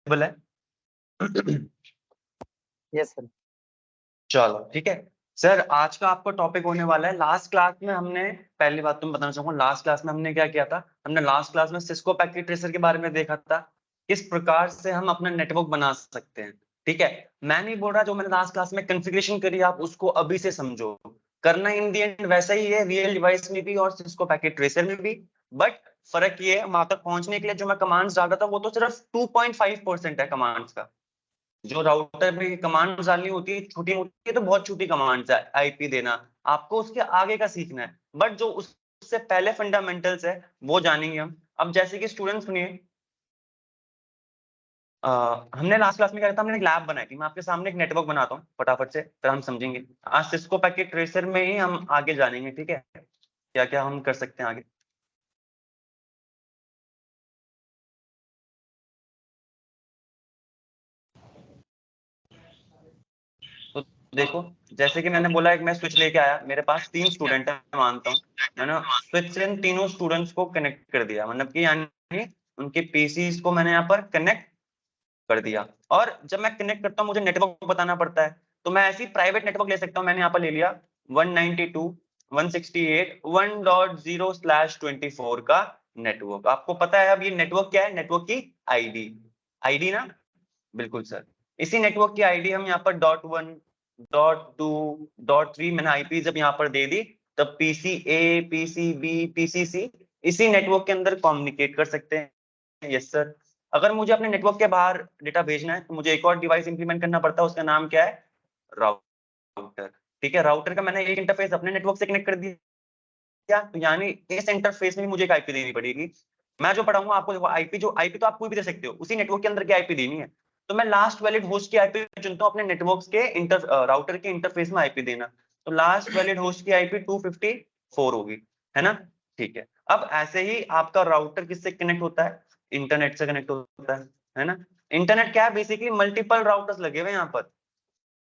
है? Yes sir. चलो ठीक है सर, आज का आपका टॉपिक होने वाला है, लास्ट क्लास में हमने, पहली बात तुम बताना चाहूंगा, लास्ट क्लास में हमने क्या किया था? हमने लास्ट क्लास में सिस्को पैकेट ट्रेसर के बारे में देखा था, किस प्रकार से हम अपना नेटवर्क बना सकते हैं। ठीक है, मैं नहीं बोल रहा जो मैंने लास्ट क्लास में कॉन्फ़िगरेशन करी आप उसको अभी से समझो, करना इन दी एंड वैसा ही है रियल डिवाइस में भी और सिस्को पैकेट ट्रेसर में भी। बट फर्क ये है, वहां तक पहुंचने के लिए जो मैं कमांड्स डाल रहा था वो तो सिर्फ 2.5% है कमांड्स का। जो राउटर में कमांड्स डालनी होती है छोटी मोटी, तो बहुत छोटी कमांड्स है, आईपी देना, आपको उसके आगे का सीखना है। बट जो उससे पहले फंडामेंटल्स है वो जानेंगे हम। अब जैसे कि स्टूडेंट सुनिए, हमने लास्ट क्लास में क्या था, हमने एक लैब बनाई थी, मैं आपके सामने एक नेटवर्क बनाता हूँ फटाफट से, फिर हम समझेंगे। आज सिस्को पैकेट ट्रेसर में ही हम आगे जानेंगे, ठीक है, क्या क्या हम कर सकते हैं आगे। तो देखो, जैसे कि मैंने बोला, एक मैं स्विच लेके आया, मेरे पास 3 स्टूडेंट है मानता हूँ, मैंने स्विच से इन तीनों स्टूडेंट्स को कनेक्ट कर दिया, मतलब कि यानी उनके पीसीज को मैंने यहाँ पर कनेक्ट कर दिया। और जब मैं कनेक्ट करता हूँ मुझे नेटवर्क बताना पड़ता है, तो मैं ऐसी प्राइवेट नेटवर्क ले सकता हूँ, मैंने यहाँ पर ले लिया 192.168.1.0/24 का नेटवर्क। आपको पता है अब ये नेटवर्क क्या है? नेटवर्क की आईडी, आईडी ना, बिल्कुल सर। इसी नेटवर्क की आईडी हम यहाँ पर .1, .2, .3 मैंने आईपी जब यहाँ पर दे दी, तब पीसी ए, पीसी बी, पीसी सी इसी नेटवर्क के अंदर कम्युनिकेट कर सकते हैं। Yes sir. अगर मुझे अपने नेटवर्क के बाहर डेटा भेजना है तो मुझे एक और डिवाइस इंप्लीमेंट करना पड़ता है, उसका नाम क्या है? राउटर। ठीक है, राउटर का मैंने एक इंटरफेस अपने नेटवर्क से कनेक्ट कर दिया, तो यानी इस इंटरफेस में मुझे एक आईपी देनी पड़ेगी। मैं जो पढ़ाऊंगा आपको, देखो आईपी, जो आईपी तो आप कोई भी दे सकते हो, उसी नेटवर्क के अंदर की आईपी देनी है। तो मैं लास्ट वैलिड होस्ट की आईपी चुनता हूँ अपने नेटवर्क के राउटर के इंटरफेस में आईपी देना। तो लास्ट वैलिड होस्ट की आईपी 254 होगी, है ना? ठीक है, अब ऐसे ही आपका राउटर किससे कनेक्ट होता है? इंटरनेट से कनेक्ट होता है ना? इंटरनेट क्या है? बेसिकली मल्टीपल राउटर्स लगे हुए यहाँ पर,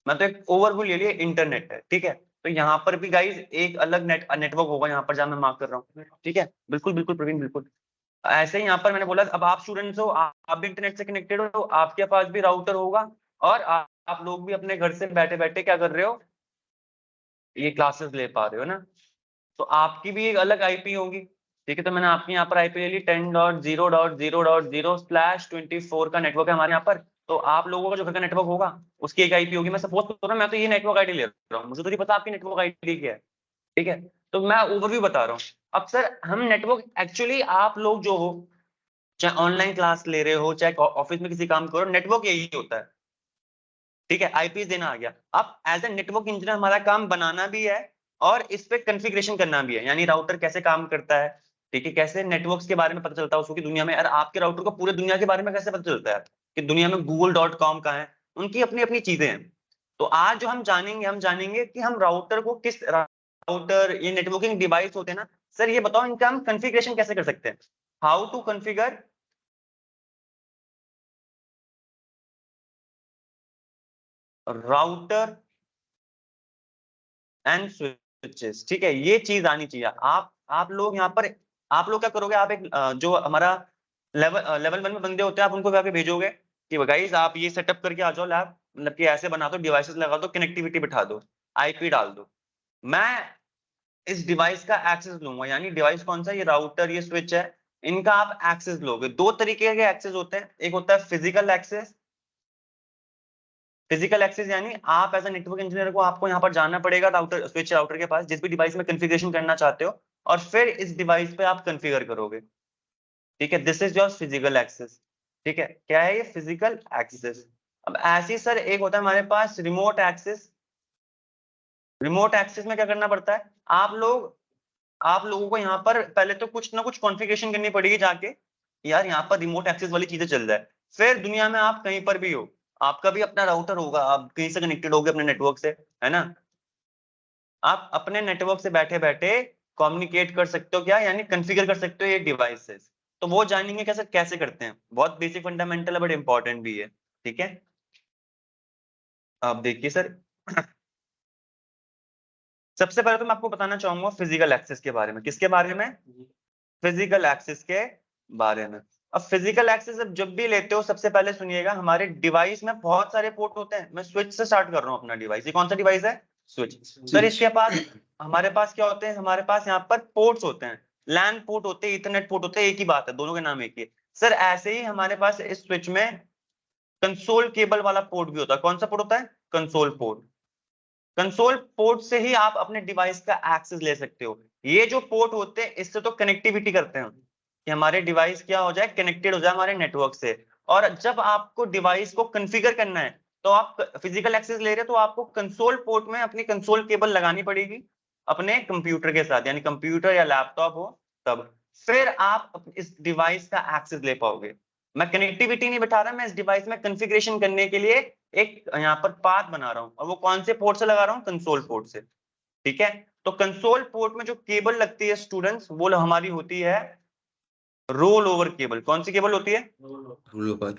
मैं तो एक ओवरव्यू ले लिया, इंटरनेट है, ठीक है। तो यहाँ पर भी गाइज एक अलग नेटवर्क होगा यहाँ पर, जहां मैं मार्क कर रहा हूँ, ठीक है, बिल्कुल बिल्कुल प्रवीण, बिल्कुल। ऐसे ही यहाँ पर मैंने बोला, अब आप स्टूडेंट्स हो, आप भी इंटरनेट से कनेक्टेड हो, आपके पास भी राउटर होगा, और आप लोग भी अपने घर से बैठे बैठे क्या कर रहे हो? ये क्लासेस ले पा रहे हो ना? तो आपकी भी एक अलग आईपी होगी, ठीक है। तो मैंने आपकी यहाँ पर आईपी ले ली 10.0.0.0/24 का नेटवर्क है हमारे यहाँ पर। तो आप लोगों का जो घर का नेटवर्क होगा उसकी एक आईपी होगी। मैं सपोज कर रहा हूँ, मैं तो ये नेटवर्क आईडी ले रहा हूँ, मुझे तो नहीं पता आपकी नेटवर्क आईडी क्या है, ठीक है। तो मैं ओवरव्यू बता रहा हूँ। अब सर हम नेटवर्क एक्चुअली, आप लोग जो हो, चाहे ऑनलाइन क्लास ले रहे हो, चाहे ऑफिस में किसी काम करो, नेटवर्क यही होता है, ठीक है। आईपी देना आ गया। अब एज ए नेटवर्क इंजीनियर हमारा काम बनाना भी है और इस पे कॉन्फ़िगरेशन करना भी है, यानी राउटर कैसे काम करता है, ठीक है, कैसे नेटवर्क्स के बारे में पता चलता है उसको, की दुनिया में, और आपके राउटर को पूरे दुनिया के बारे में कैसे पता चलता है कि दुनिया में google.com कहाँ है, उनकी अपनी अपनी चीजें हैं। तो आज जो हम जानेंगे कि हम राउटर को किस, राउटर ये नेटवर्किंग डिवाइस होते हैं ना सर, ये बताओ इनका हम कॉन्फ़िगरेशन कैसे कर सकते हैं, how to configure router and switches, ठीक है। ये चीज आनी चाहिए। आप लोग यहाँ पर, आप लोग क्या करोगे, आप एक जो हमारा लेवल 1 में बंदे होते हैं, आप उनको जाके भेजोगे कि गाइस आप ये सेटअप करके आ जाओ लैब, मतलब कि ऐसे बना दो, डिवाइसेस लगा दो, कनेक्टिविटी बिठा दो, आईपी डाल दो। मैं इस डिवाइस का एक्सेस लूंगा, यानी डिवाइस कौन सा? ये राउटर, ये स्विच है, इनका आप एक्सेस लोगे। दो तरीके के एक्सेस होते हैं, एक होता है फिजिकल एक्सेस। फिजिकल एक्सेस यानी आप एज ए नेटवर्क इंजीनियर को, आपको यहाँ पर जाना पड़ेगा राउटर, स्विच राउटर के पास, जिस भी डिवाइस में कॉन्फ़िगरेशन करना चाहते हो, और फिर इस डिवाइस पे आप कॉन्फ़िगर करोगे, ठीक है। This is your physical access, ठीक है। क्या है ये? Physical access. अब ऐसे ही सर एक होता है हमारे पास रिमोट एक्सेस। रिमोट एक्सेस में क्या करना पड़ता है? आप लोगों को यहाँ पर पहले तो कुछ ना कुछ कॉन्फ़िगरेशन करनी पड़ेगी जाके, यार यहाँ पर रिमोट एक्सेस वाली चीजें चल रहा है। फिर दुनिया में आप कहीं पर भी हो, आपका भी अपना राउटर होगा, आप कहीं से कनेक्टेड होगे अपने नेटवर्क से, है ना? आप अपने नेटवर्क से बैठे बैठे कम्युनिकेट कर सकते हो, क्या यानी कॉन्फ़िगर कर सकते हो ये डिवाइसेस। तो वो जानेंगे कैसे कैसे करते हैं, बहुत बेसिक फंडामेंटल है बट इंपॉर्टेंट भी है, ठीक है। आप देखिए सर, सबसे पहले तो मैं आपको बताना चाहूंगा फिजिकल एक्सेस के बारे में। किसके बारे में? फिजिकल एक्सेस के बारे में। अब फिजिकल एक्सेस जब भी लेते हो सबसे पहले सुनिएगा, हमारे डिवाइस में बहुत सारे पोर्ट होते हैं। मैं स्विच से स्टार्ट कर रहा हूँ अपना डिवाइस। ये कौन सा डिवाइस है? स्विच। सर इसके पास हमारे पास क्या होते हैं? हमारे पास यहाँ पर पोर्ट्स होते हैं, लैन पोर्ट होते हैं, इथरनेट पोर्ट होते हैं, एक ही बात है, दोनों के नाम एक ही है। सर ऐसे ही हमारे पास इस स्विच में कंसोल केबल वाला पोर्ट भी होता है। कौन सा पोर्ट होता है? Console port. कंसोल पोर्ट से ही आप अपने डिवाइस का एक्सेस ले सकते हो। ये जो पोर्ट होते हैं इससे तो कनेक्टिविटी करते हैं कि हमारे डिवाइस क्या हो जाए, कनेक्टेड हो जाए हमारे नेटवर्क से। और जब आपको डिवाइस को कॉन्फ़िगर करना है तो आप फिजिकल एक्सेस ले रहे हो तो आपको कंसोल पोर्ट में अपनी कंसोल केबल लगानी पड़ेगी अपने कंप्यूटर के साथ, यानी कंप्यूटर या लैपटॉप हो तब फिर आप इस डिवाइस का एक्सेस ले पाओगे। मैं कनेक्टिविटी नहीं बिठा रहा, मैं इस डिवाइस में कॉन्फ़िगरेशन करने के लिए एक यहाँ पर पाथ बना रहा हूँ, और वो कौन से पोर्ट से लगा रहा हूँ? कंसोल पोर्ट से। ठीक है, तो कंसोल पोर्ट में जो केबल लगती है स्टूडेंट्स, वो हमारी होती है रोल ओवर केबल। कौन सी केबल होती है? Roll over.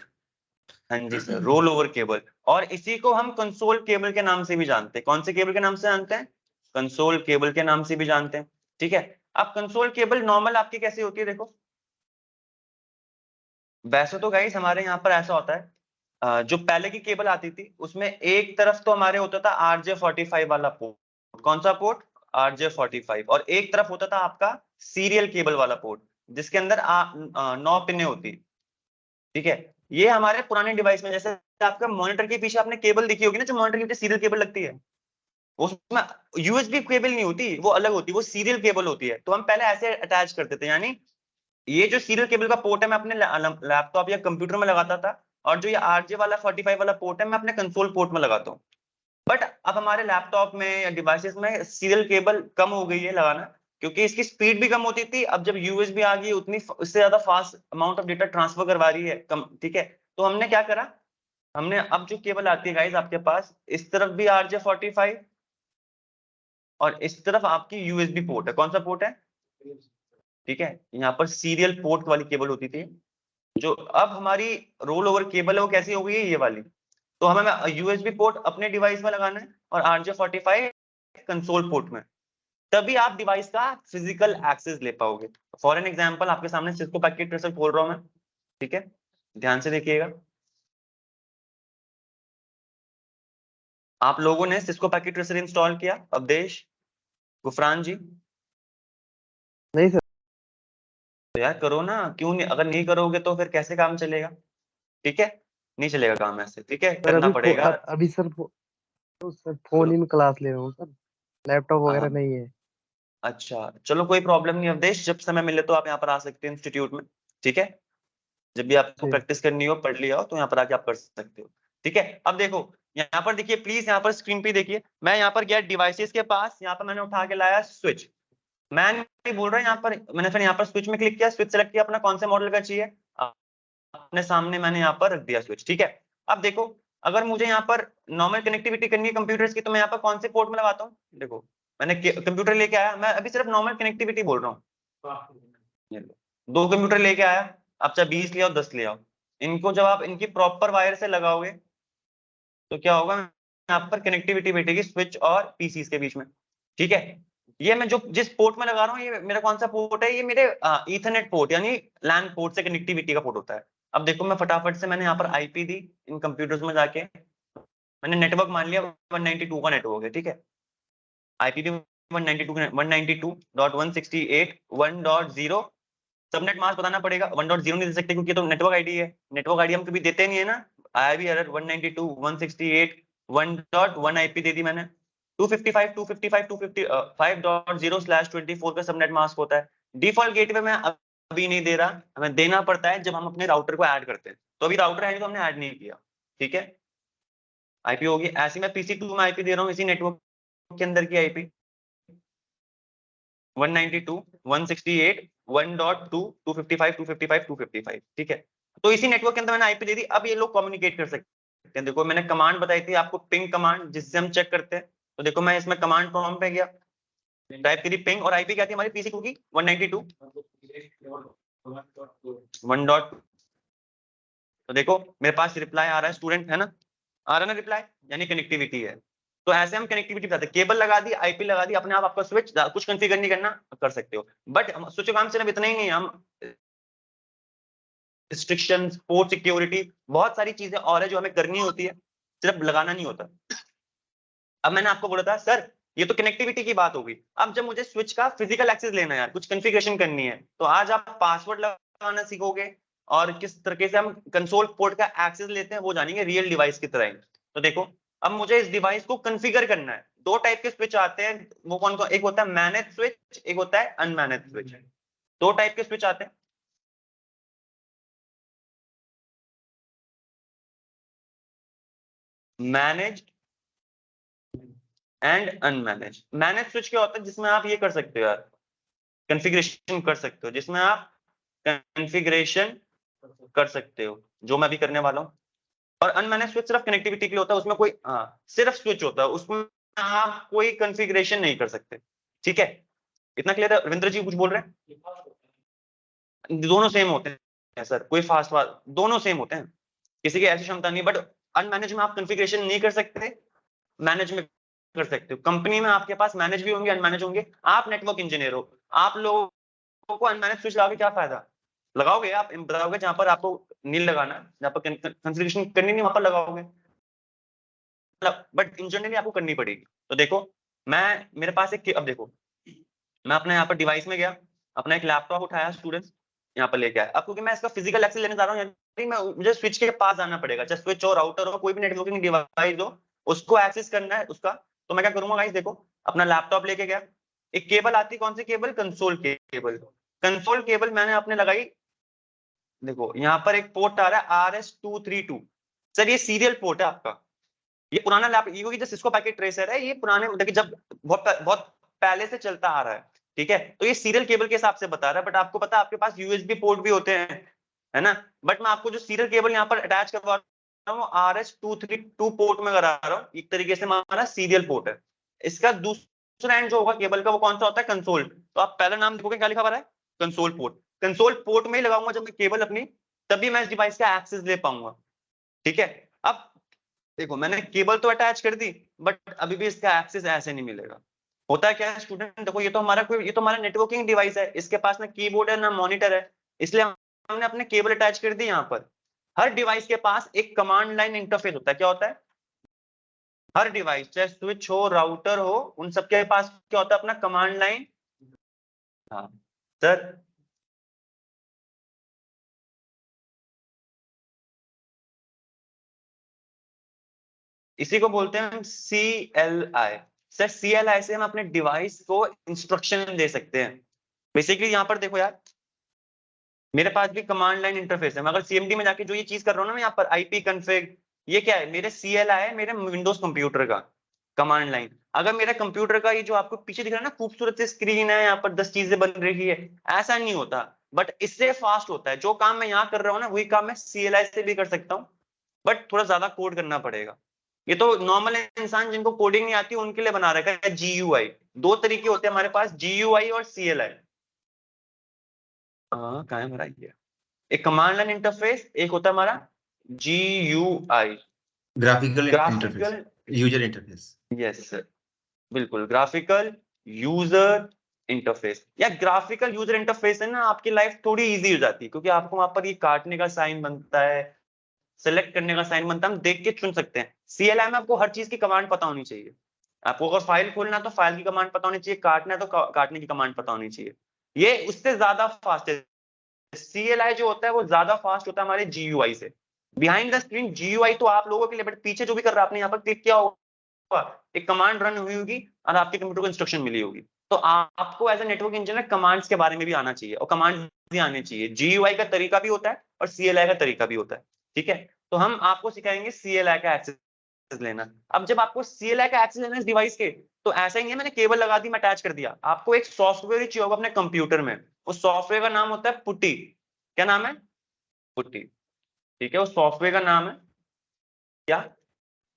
हाँ जी सर, रोल ओवर केबल। और इसी को हम कंसोल केबल के नाम से भी जानते हैं। कौन से केबल के नाम से जानते हैं? कंसोल केबल के नाम से भी जानते हैं। ठीक है, अब कंसोल केबल नॉर्मल आपकी कैसी होती है? देखो, वैसे तो गाइस हमारे यहाँ पर ऐसा होता है, जो पहले की केबल आती थी उसमें एक तरफ तो हमारे होता था RJ45 वाला पोर्ट। कौन सा पोर्ट? RJ45। और एक तरफ होता था आपका सीरियल केबल वाला पोर्ट, जिसके अंदर 9 पिने होती। ठीक है, ये हमारे पुराने डिवाइस में, जैसे आपका मॉनिटर के पीछे आपने केबल देखी होगी ना, जो मॉनिटर के पीछे सीरियल केबल लगती है, उसमें यूएसबी केबल नहीं होती, वो अलग होती है, वो सीरियल केबल होती है। तो हम पहले ऐसे अटैच करते थे, यानी ये जो सीरियल केबल का पोर्ट है मैं अपने लैपटॉप या कंप्यूटर में लगाता था, और जो ये RJ वाला 45 वाला पोर्ट है मैं अपने कंसोल पोर्ट में लगाता हूँ। बट अब हमारे लैपटॉप में या डिवाइसेस में सीरियल केबल कम हो गई है लगाना, क्योंकि इसकी स्पीड भी कम होती थी। अब जब यूएसबी आ गई, उतनी उससे ज्यादा fast amount of data transfer करवा रही है कम। ठीक है, तो हमने क्या करा, हमने अब जो केबल आती है गाइस आपके पास, इस तरफ भी RJ45 और इस तरफ आपकी यूएसबी पोर्ट है। कौन सा पोर्ट है? ठीक है, यहाँ पर सीरियल पोर्ट वाली केबल होती थी। जो अब हमारी रोल ओवर केबल है वो कैसी हो गई है? ये वाली। तो हमें यूएसबी पोर्ट अपने डिवाइस में लगाना है और RJ45 कंसोल पोर्ट में, तभी आप डिवाइस का फिजिकल एक्सेस ले पाओगे। फॉर एन एग्जांपल आपके सामने सिस्को पैकेट ट्रेसर खोल रहा हूं मैं। ठीक है, ध्यान से देखिएगा। आप लोगों ने सिस्को पैकेट ट्रेसर इंस्टॉल किया? अवधेश, गुफरान जी? नहीं सर। तो यार करो ना, क्यों नहीं? अगर नहीं करोगे तो फिर कैसे काम चलेगा? ठीक है, नहीं चलेगा काम ऐसे। ठीक है, सर करना पड़ेगा। अभी सर तो सर फोन करो। ही में क्लास ले रहा हूँ सर, लैपटॉप वगैरह हाँ, नहीं है। अच्छा चलो कोई प्रॉब्लम नहीं अवधेश, जब समय मिले तो आप यहाँ पर आ सकते हैं इंस्टीट्यूट में। ठीक है, जब भी आपको जी। प्रैक्टिस करनी हो, पढ़ लिया हो, तो यहाँ पर आके आप कर सकते हो। ठीक है, अब देखो यहाँ पर देखिए प्लीज, यहाँ पर स्क्रीन पे देखिए, मैं यहाँ पर गया डिवाइसेस के पास, यहाँ पर मैंने उठा के लाया स्विच। मैं नहीं बोल रहा यहाँ पर, मैंने फिर यहाँ पर स्विच में क्लिक किया, स्विच सेलेक्ट किया, अपना कौन से मॉडल का चाहिए, अपने सामने मैंने यहाँ पर रख दिया स्विच। ठीक है, अब देखो अगर मुझे यहाँ पर नॉर्मल कनेक्टिविटी करनी है कंप्यूटर्स की, तो मैं यहाँ पर कौन से पोर्ट में लगाता हूँ? देखो मैंने कंप्यूटर लेके आया, मैं अभी सिर्फ नॉर्मल कनेक्टिविटी बोल रहा हूँ। ये लो, 2 कंप्यूटर लेके आया, आप चाहे 20 ले आओ 10 ले आओ, इनको जब आप इनकी प्रॉपर वायर से लगाओगे तो क्या होगा, यहाँ पर कनेक्टिविटी बैठेगी स्विच और पीसीस के बीच में। ठीक है, ये मैं जो जिस पोर्ट में लगा रहा हूँ, ये मेरा कौन सा पोर्ट है? ये मेरे ईथरनेट पोर्ट यानी लैन पोर्ट से कनेक्टिविटी का पोर्ट होता है। अब देखो मैं फटाफट से मैंने यहाँ पर आईपी दी, इन कंप्यूटर्स में जाके मैंने नेटवर्क मान लिया 192 का नेटवर्क है। ठीक है, आईपी 192.168.168.1.0, सबनेट मास्क बताना पड़ेगा। 1.0 नहीं दे सकते क्योंकि तो नेटवर्क आईडी है, नेटवर्क आईडी हम कभी देते नहीं है ना। आया भी एरर 192.168.1.1 आईपी दे दी मैंने। 255.255.255.0/24 का सबनेट मास्क होता है। डिफॉल्ट गेटवे में अभी नहीं दे रहा, हमें देना पड़ता है जब हम अपने राउटर को ऐड करते हैं, तो अभी राउटर है तो हमने ऐड नहीं किया। ठीक है, आईपी होगी ऐसी, मैं PC2 में आईपी दे रहा हूँ इसी नेटवर्क के अंदर की आईपी 192.168.1.2 255. तो इसी नेटवर्क के अंदर मैंने आईपी दे दी। अब ये लोग कम्युनिकेट कर सकते हैं। देखो मैंने कमांड बताई थी आपको, पिंग कमांड, जिससे हम चेक करते हैं। तो देखो मैं इसमें कमांड प्रॉम्प्ट पे गया, टाइप करी पिंग, और आईपी क्या थी हमारी PC2 की 192.1.1. तो देखो मेरे पास रिप्लाई आ रहा है स्टूडेंट, है ना? आ रहा है ना रिप्लाई, यानी कनेक्टिविटी है। तो ऐसे हम कनेक्टिविटी बताते हैं, केबल लगा दी, आईपी लगा दी, अपने आप आपका स्विच, कुछ कॉन्फ़िगर नहीं करना, कर सकते हो। बट स्विच काम सिर्फ इतना ही नहीं है, हम रिस्ट्रिक्शंस, पोर्ट सिक्योरिटी, बहुत सारी चीजें और है जो हमें करनी होती है, सिर्फ लगाना नहीं होता। अब मैंने आपको बोला था सर ये तो कनेक्टिविटी की बात होगी, अब जब मुझे स्विच का फिजिकल एक्सेस लेना है यार, कुछ कॉन्फ़िगरेशन करनी है, तो आज आप पासवर्ड लगाना सीखोगे और किस तरीके से हम कंसोल पोर्ट का एक्सेस लेते हैं वो जानेंगे रियल डिवाइस की तरह ही। तो देखो अब मुझे इस डिवाइस को कॉन्फ़िगर करना है। दो टाइप के स्विच आते हैं, वो कौन कौन? एक होता है मैनेज स्विच, एक होता है अनमैनेज स्विच। दो टाइप के स्विच आते हैं। Manage and unmanaged. Manage switch क्या होता है? जिसमें आप ये कर सकते हो यार, कॉन्फ़िगरेशन कर सकते हो, जिसमें आप कॉन्फ़िगरेशन कर सकते हो, जो मैं भी करने वाला हूँ। और अनमैनेज स्विच सिर्फ कनेक्टिविटी के लिए होता है, उसमें कोई सिर्फ स्विच होता है, उसमें आप कोई कॉन्फ़िगरेशन नहीं कर सकते। ठीक है, इतना क्लियर है? रविंद्र जी कुछ बोल रहे हैं? दोनों सेम होते हैं सर, कोई फास्ट दोनों सेम होते हैं, किसी की ऐसी क्षमता नहीं। बट अनमैनेज में आप कॉन्फ़िगरेशन नहीं कर सकते, मैनेज में कर सकते हो। कंपनी में आपके पास मैनेज भी होंगे, अनमैनेज होंगे। आप नेटवर्क इंजीनियर हो, आप लोगों को अनमैनेज स्विच लगा के क्या फायदा? लगाओगे आप, बताओगे जहां पर आपको नील लगाना है, जहां पर कॉन्फ़िगरेशन करनी नहीं वहां पर लगाओगे, बट इंटरनली आपको करनी पड़ेगी। तो देखो मैं, मेरे पास एक, अब देखो मैं अपने यहाँ पर डिवाइस में गया, अपना एक लैपटॉप उठाया, स्टूडेंट्स यहाँ पर लेके आया। अब क्योंकि मैं इसका फिजिकल एक्सेस लेने जा रहा हूँ, यानी मैं मुझे स्विच के पास जाना पड़ेगा, चाहे स्विच हो, राउटर हो, कोई भी नेटवर्किंग डिवाइस हो, उसको एक्सेस करना है उसका। तो मैं क्या करूंगा गाइस, देखो अपना लैपटॉप लेके गया, एक केबल आती है, कौन सी cable? Console cable. Console cable मैंने अपने लगाई। देखो यहाँ पर एक पोर्ट आ रहा है RS232। सर ये सीरियल पोर्ट है आपका, ये पुराना लैपटॉप, ये जो सिस्को पैकेट ट्रेसर है, ये पुराने देखिए जब बहुत बहुत पहले से चलता आ रहा है। ठीक है, तो ये सीरियल केबल के हिसाब से बता रहा है, बट आपको पता है आपके पास यूएसबी पोर्ट भी होते हैं, है ना? बट मैं आपको जो सीरियल केबल यहाँ पर अटैच करवा रहा हूँ, RS232 पोर्ट में करा रहा हूँ, एक तरीके से हमारा सीरियल पोर्ट है। इसका दूसरा एंड जो होगा केबल का, वो कौन सा होता है? कंसोल। तो आप पहला नाम देखोगे क्या लिखा हुआ है? Console port. कंसोल पोर्ट में ही लगाऊंगा जब मैं केबल अपनी, तभी मैं इस डिवाइस का एक्सेस ले पाऊंगा। ठीक है, अब देखो मैंने केबल तो अटैच कर दी, बट अभी भी इसका एक्सेस ऐसे नहीं मिलेगा। होता है क्या है स्टूडेंट, देखो ये तो हमारा कोई, ये तो हमारा नेटवर्किंग डिवाइस है, इसके पास ना कीबोर्ड है ना मॉनिटर है, इसलिए हमने अपने केबल अटैच कर दी यहाँ पर। हर डिवाइस के पास एक कमांड लाइन इंटरफेस होता है। क्या होता है? हर डिवाइस, चाहे स्विच हो, राउटर हो, उन सबके पास क्या होता है? अपना कमांड लाइन। हाँ सर, इसी को बोलते हैं हम CLI। सर CLI से हम अपने डिवाइस को इंस्ट्रक्शन दे सकते हैं। बेसिकली यहाँ पर देखो यार, मेरे पास भी कमांड लाइन इंटरफेस है, मैं अगर CMD में जाके जो ये चीज कर रहा हूँ ना, मैं यहाँ पर IP कॉन्फ़िग, ये क्या है? मेरे CLI है, मेरे विंडोज कंप्यूटर का कमांड लाइन। अगर मेरे कंप्यूटर का ये जो आपको पीछे दिख रहा है ना, खूबसूरत सी स्क्रीन है, यहाँ पर 10 चीजें बन रही है, ऐसा नहीं होता, बट इससे फास्ट होता है। जो काम मैं यहाँ कर रहा हूँ ना, वही काम मैं CLI से भी कर सकता हूँ, बट थोड़ा ज्यादा कोड करना पड़ेगा। ये तो नॉर्मल इंसान जिनको कोडिंग नहीं आती उनके लिए बना रखा है GUI। दो तरीके होते हैं हमारे पास, GUI और CLI। हाँ कहाँ है हमारा ये? एक कमांड लाइन इंटरफेस, एक होता है हमारा GUI, graphical interface, graphical. User interface. Yes sir, बिल्कुल, ग्राफिकल यूजर इंटरफेस। या ग्राफिकल यूजर इंटरफेस है ना, आपकी लाइफ थोड़ी इजी हो जाती है, क्योंकि आपको वहां पर ये काटने का साइन बनता है, सेलेक्ट करने का साइन बनता है, हम देख के चुन सकते हैं। CLI में आपको हर चीज की कमांड पता होनी चाहिए। आपको अगर फाइल खोलना है तो फाइल की कमांड पता होनी चाहिए, काटना है तो काटने की कमांड पता होनी चाहिए। ये उससे ज्यादा फास्ट है। CLI जो होता है वो ज्यादा फास्ट होता है हमारे GUI से। बिहाइंड द स्क्रीन GUI तो आप लोगों के लिए, बट पीछे जो भी कर रहा है, आपने यहाँ पर क्लिक किया होगा, एक कमांड रन हुई होगी और आपके कंप्यूटर को इंस्ट्रक्शन मिली होगी। तो आपको as a network engineer commands के बारे में भी आना चाहिए, और कमांड भी आने चाहिए। GUI का तरीका भी होता है और CLI का तरीका भी होता है। ठीक है, तो हम आपको सिखाएंगे CLI का एक्सेस लेना। अब जब आपको CLI का एक्सेस लेना है इस डिवाइस के, तो ऐसा ही नहीं है मैंने केबल लगा दी, मैं अटैच कर दिया। आपको एक सॉफ्टवेयर ही चाहिए होगा अपने कंप्यूटर में। उस सॉफ्टवेयर का नाम होता है पुटी। क्या नाम है? पुटी। ठीक है, उस सॉफ्टवेयर का नाम है क्या?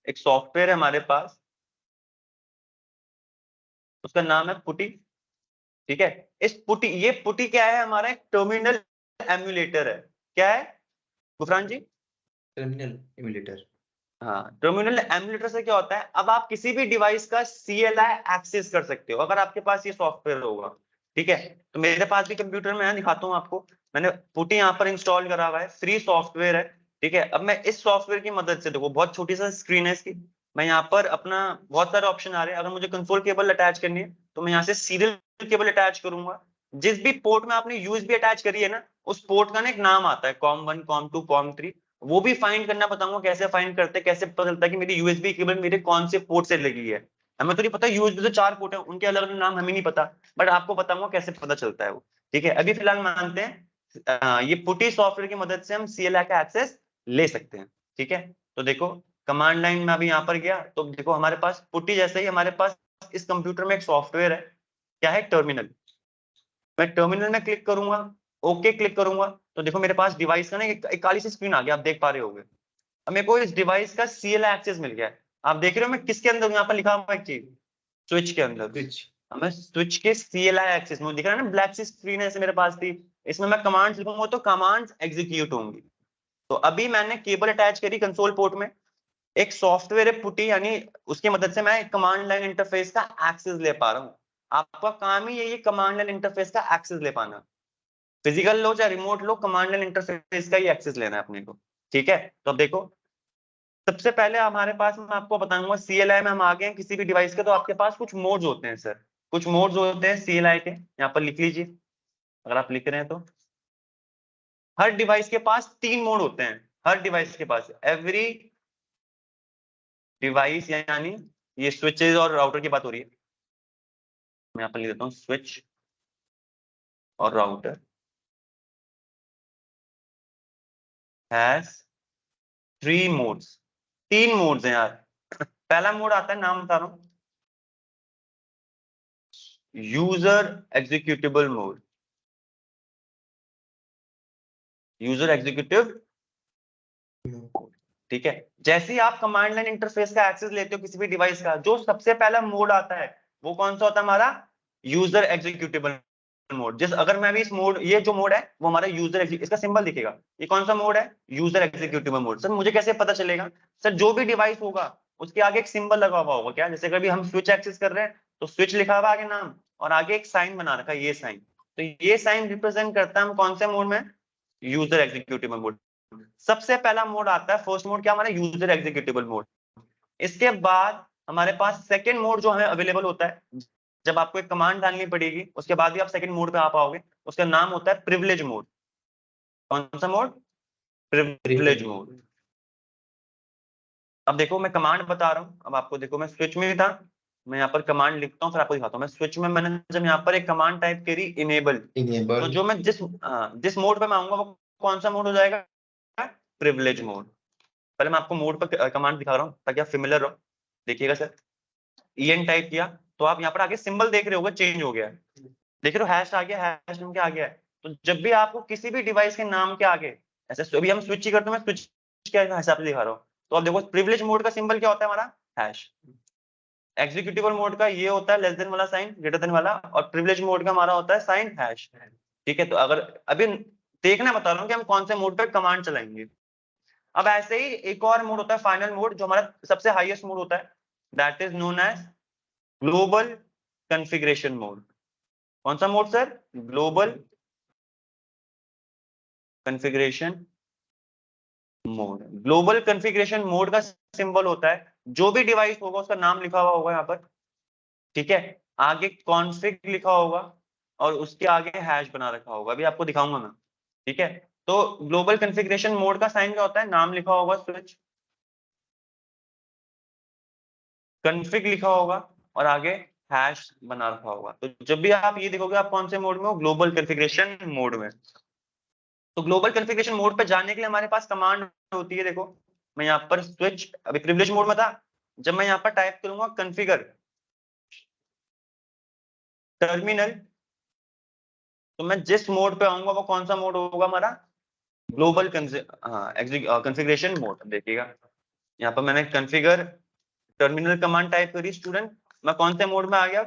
एक सॉफ्टवेयर है हमारे पास, उसका नाम है पुटी। ठीक है, इस पुटी, ये पुटी क्या है? हमारा एक टर्मिनल एम्युलेटर है। क्या है गुफरान जी? Terminal emulator. हाँ, टर्मिनल एम्युलेटर से क्या होता है, अब आप किसी भी डिवाइस का CLI एक्सेस कर सकते हो अगर आपके पास ये सॉफ्टवेयर होगा। ठीक है, तो मेरे पास भी कंप्यूटर में है, दिखाता हूँ आपको। मैंने पुटी यहाँ पर इंस्टॉल करा हुआ है, फ्री सॉफ्टवेयर है। ठीक है, अब मैं इस सॉफ्टवेयर की मदद से, देखो बहुत छोटी सा स्क्रीन है इसकी, मैं यहाँ पर अपना बहुत सारे ऑप्शन आ रहे हैं। अगर मुझे कंसोल केबल अटैच करनी है तो मैं यहाँ से सीरियल केबल अटैच करूंगा। जिस भी पोर्ट में आपने यूएसबी अटैच करी है ना, उस पोर्ट का ना एक नाम आता है, COM1, COM2, COM3। वो भी फाइंड करना बताऊंगा, कैसे फाइंड करते हैं, कैसे पता चलता है कि मेरी यूएसबी केबल मेरे कौन से पोर्ट से लगी है। हमें तो नहीं पता, यूएसबी तो 4 पोर्ट है, उनके अलग अलग नाम हमें नहीं पता, बट आपको बताऊंगा कैसे पता चलता है वो। ठीक है, अभी फिलहाल मानते हैं ये पुटी सॉफ्टवेयर की मदद से हम CLI का एक्सेस ले सकते हैं। ठीक है, तो देखो कमांड लाइन में अभी यहाँ पर गया तो देखो हमारे पास पुटी जैसे ही हमारे पास इस कंप्यूटर में एक सॉफ्टवेयर है, क्या है, टर्मिनल। मैं टर्मिनल में क्लिक करूंगा, ओके क्लिक करूंगा, तो देखो मेरे पास डिवाइस का ना एक काली सी स्क्रीन आ गया, आप देख पा रहे होंगे। अब मेरे को इस डिवाइस का CLI एक्सेस मिल गया है। आप देख रहे हो मैं किसके अंदर हूं, यहाँ पर लिखा हुआ है एक चीज, स्विच के अंदर। Switch. हमें स्विच के CLI एक्सेस में दिख रहा है ना, ब्लैक सी स्क्रीन है, ऐसे मेरे पास थी। इसमें मैं कमांड्स लिखूंगा तो कमांड्स एग्जीक्यूट होंगी। तो अभी मैंने केबल अटैच करी कंसोल पोर्ट में, एक सॉफ्टवेयर है पुटी, यानी उसकी मदद से मैं कमांड लाइन इंटरफेस का एक्सेस ले पा रहा हूँ। आपका काम ही ये कमांड लाइन इंटरफेस का एक्सेस ले पाना। फिजिकल लो चाहे रिमोट लो, कमांड लाइन इंटरफेस का ही एक्सेस लेना है अपने को। ठीक है, तो अब देखो सबसे पहले हमारे पास, मैं आपको बताऊंगा CLI में हम आ गए हैं किसी भी डिवाइस के, तो आपके पास कुछ मोड्स होते हैं सर, कुछ मोड्स होते हैं CLI के, यहाँ पर लिख लीजिए अगर आप लिख रहे हैं तो। हर डिवाइस के पास 3 मोड होते हैं, हर डिवाइस के पास, एवरी डिवाइस, यानी ये स्विचेस और राउटर की बात हो रही है। मैं यहाँ पर लिख देता हूँ स्विच और राउटर हैज 3 मोड्स, 3 मोड्स हैं यार। पहला मोड आता है, नाम बता रहा हूँ, user executable mode. User executive, ठीक है। जैसे ही आप कमांड लाइन इंटरफेस का एक्सेस लेते हो किसी भी डिवाइस का, जो सबसे पहला मोड आता है वो कौन सा होता है, हमारा यूजर एग्जीक्यूटेबल मोड। जिस अगर मैं भी इस मोड, ये जो मोड है वो हमारा यूजर, इसका सिंबल दिखेगा, ये कौन सा मोड है, यूजर एग्जीक्यूटेबल मोड। सर मुझे कैसे पता चलेगा, सर जो भी डिवाइस होगा उसके आगे एक सिंबल लगा हुआ होगा, क्या, जैसे कभी हम स्विच एक्सेस कर रहे हैं तो स्विच लिखा हुआ आगे नाम, और आगे एक साइन बना रखा है, ये साइन। तो ये साइन रिप्रेजेंट करता है हम कौन से मोड में, यूजर एग्जीक्यूटेबल मोड। सबसे पहला मोड आता है, फर्स्ट मोड क्या हमारा, यूजर एग्जीक्यूटेबल मोड। इसके बाद हमारे पास सेकंड मोड जो हमें अवेलेबल होता है, जब आपको एक कमांड डालनी पड़ेगी उसके बाद भी आप सेकंड मोड पे आ पाओगे, उसका नाम होता है प्रिविलेज मोड। कौन सा मोड, प्रिविलेज मोड। अब देखो मैं कमांड बता रहा हूँ, अब आपको देखो मैं स्विच में था, मैं यहाँ पर कमांड लिखता हूँ फिर आपको दिखाता हूँ। मैं स्विच में मैंने जब यहाँ पर एक कमांड टाइप करी इनेबल, तो जो मैं जिस मोड पे मैं आऊंगा वो कौन सा मोड हो जाएगा, प्रिविलेज मोड। पहले मैं आपको मोड पर कमांड दिखा रहा हूँ ताकि आप फेमिलियर रहो। देखिएगा सर, EN टाइप किया तो आप यहाँ पर आगे सिंबल देख रहे होगे, चेंज हो गया है, देख रहे हो, हैश आ गया, हैश नाम के आ गया है। तो जब भी आपको किसी भी डिवाइस के नाम के आगे, ऐसे अभी हम स्विच ही करते हैं, मैं स्विच के हिसाब से दिखा रहा हूँ, तो आप देखो प्रिविलेज मोड का सिंबल क्या होता है हमारा, हैश। एग्जीक्यूटिबल मोड का ये होता है लेस देन वाला साइन, ग्रेटर देन वाला, और प्रिविलेज मोड का हमारा होता है साइन हैश। ठीक है, तो अगर अभी देखना बता रहा हूँ कि हम कौन से मोड पे कमांड चलाएंगे। अब ऐसे ही एक और मोड होता है फाइनल मोड, जो हमारा सबसे हाईएस्ट मोड होता है, that is known as global configuration mode. कौन सा mode sir, global configuration mode. Global configuration mode का सिंबल होता है, जो भी डिवाइस होगा उसका नाम लिखा हुआ होगा यहाँ पर, ठीक है, आगे कॉन्फ़िग लिखा होगा और उसके आगे हैश बना रखा होगा, अभी आपको दिखाऊंगा मैं। ठीक है, तो ग्लोबल कॉन्फ़िगरेशन मोड का साइन क्या होता है, नाम लिखा होगा स्विच, कॉन्फ़िग लिखा होगा और आगे हैश बना रखा होगा। तो जब भी आप ये देखोगे आप कौन से मोड में हो, ग्लोबल कॉन्फ़िगरेशन मोड में। तो ग्लोबल कॉन्फ़िगरेशन मोड पे जाने के लिए हमारे पास कमांड होती है, देखो मैं यहाँ पर स्विच, अभी प्रिविलेज मोड में था, जब मैं यहाँ पर टाइप करूंगा कॉन्फ़िगर टर्मिनल, तो मैं जिस मोड पे आऊंगा वो कौन सा मोड होगा हमारा, ग्लोबल कॉन्फ़िगरेशन मोड। देखिएगा यहाँ पर मैंने कॉन्फ़िगर टर्मिनल कमांड टाइप करी स्टूडेंट, मैं कौन से मोड में आ गया,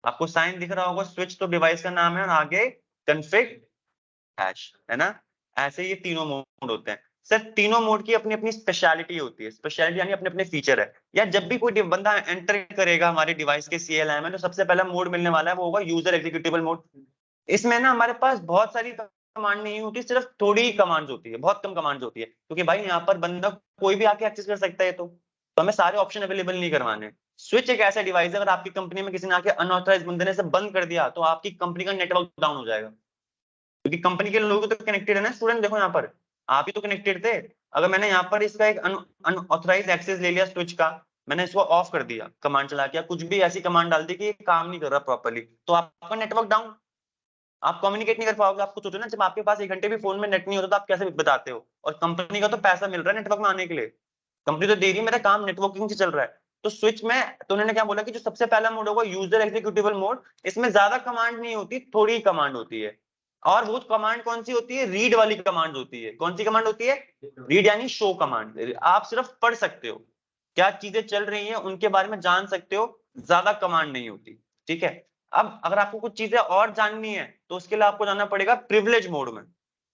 आपको साइन दिख रहा होगा, स्विच तो डिवाइस का नाम है और आगे कॉन्फ़िग हैश, है ना। ऐसे ये तीनों मोड होते हैं। सर तीनों मोड की अपनी अपनी स्पेशलिटी होती है, स्पेशलिटी यानी अपने अपने फीचर है। या जब भी कोई बंदा एंटर करेगा हमारे डिवाइस के CLI में, तो सबसे पहला मोड मिलने वाला है वो होगा यूजर एग्जीक्यूटेबल मोड। इसमें ना हमारे पास बहुत सारी कमांड नहीं होती, सिर्फ थोड़ी ही कमांड्स होती है, बहुत कम कमांड्स होती है, क्योंकि भाई यहाँ पर बंदा कोई भी आके एक्सेस कर सकता है, तो हमें सारे ऑप्शन अवेलेबल नहीं करवाने। स्विच एक ऐसा डिवाइस है, अगर आपकी कंपनी में किसी ने आके अनऑथराइज बंदे ने इसे बंद कर दिया तो आपकी कंपनी का नेटवर्क डाउन हो जाएगा, क्योंकि कंपनी के लोग तो कनेक्टेड है ना। स्टूडेंट देखो यहाँ पर आप ही तो कनेक्टेड थे। अगर मैंने यहाँ पर इसका एक अनऑथराइज एक्सेस ले लिया स्विच का, मैंने इसको ऑफ कर दिया कमांड चला के, कुछ भी ऐसी कमांड डाल दी कि ये काम नहीं कर रहा प्रॉपर्ली, तो आपका नेटवर्क डाउन, आप कम्युनिकेट नहीं कर पाओगे। आपको सोचो ना, जब आपके पास 1 घंटे भी फोन में नेट नहीं होता तो आप कैसे बताते हो? और कंपनी का तो पैसा मिल रहा है नेटवर्क में आने के लिए, कंपनी तो दे रही है, मेरा काम नेटवर्किंग से चल रहा है। तो स्विच में तो उन्होंने क्या बोला कि जो सबसे पहला मोड होगा यूजर एग्जीक्यूटेबल मोड, इसमें ज्यादा कमांड नहीं होती, थोड़ी कमांड होती है। और वो कमांड कौन सी होती है? रीड वाली कमांड होती है। कौन सी कमांड होती है? रीड यानी शो कमांड। आप सिर्फ पढ़ सकते हो, क्या चीजें चल रही हैं उनके बारे में जान सकते हो, ज्यादा कमांड नहीं होती। ठीक है, अब अगर आपको कुछ चीजें और जाननी है तो उसके लिए आपको जाना पड़ेगा प्रिविलेज मोड में।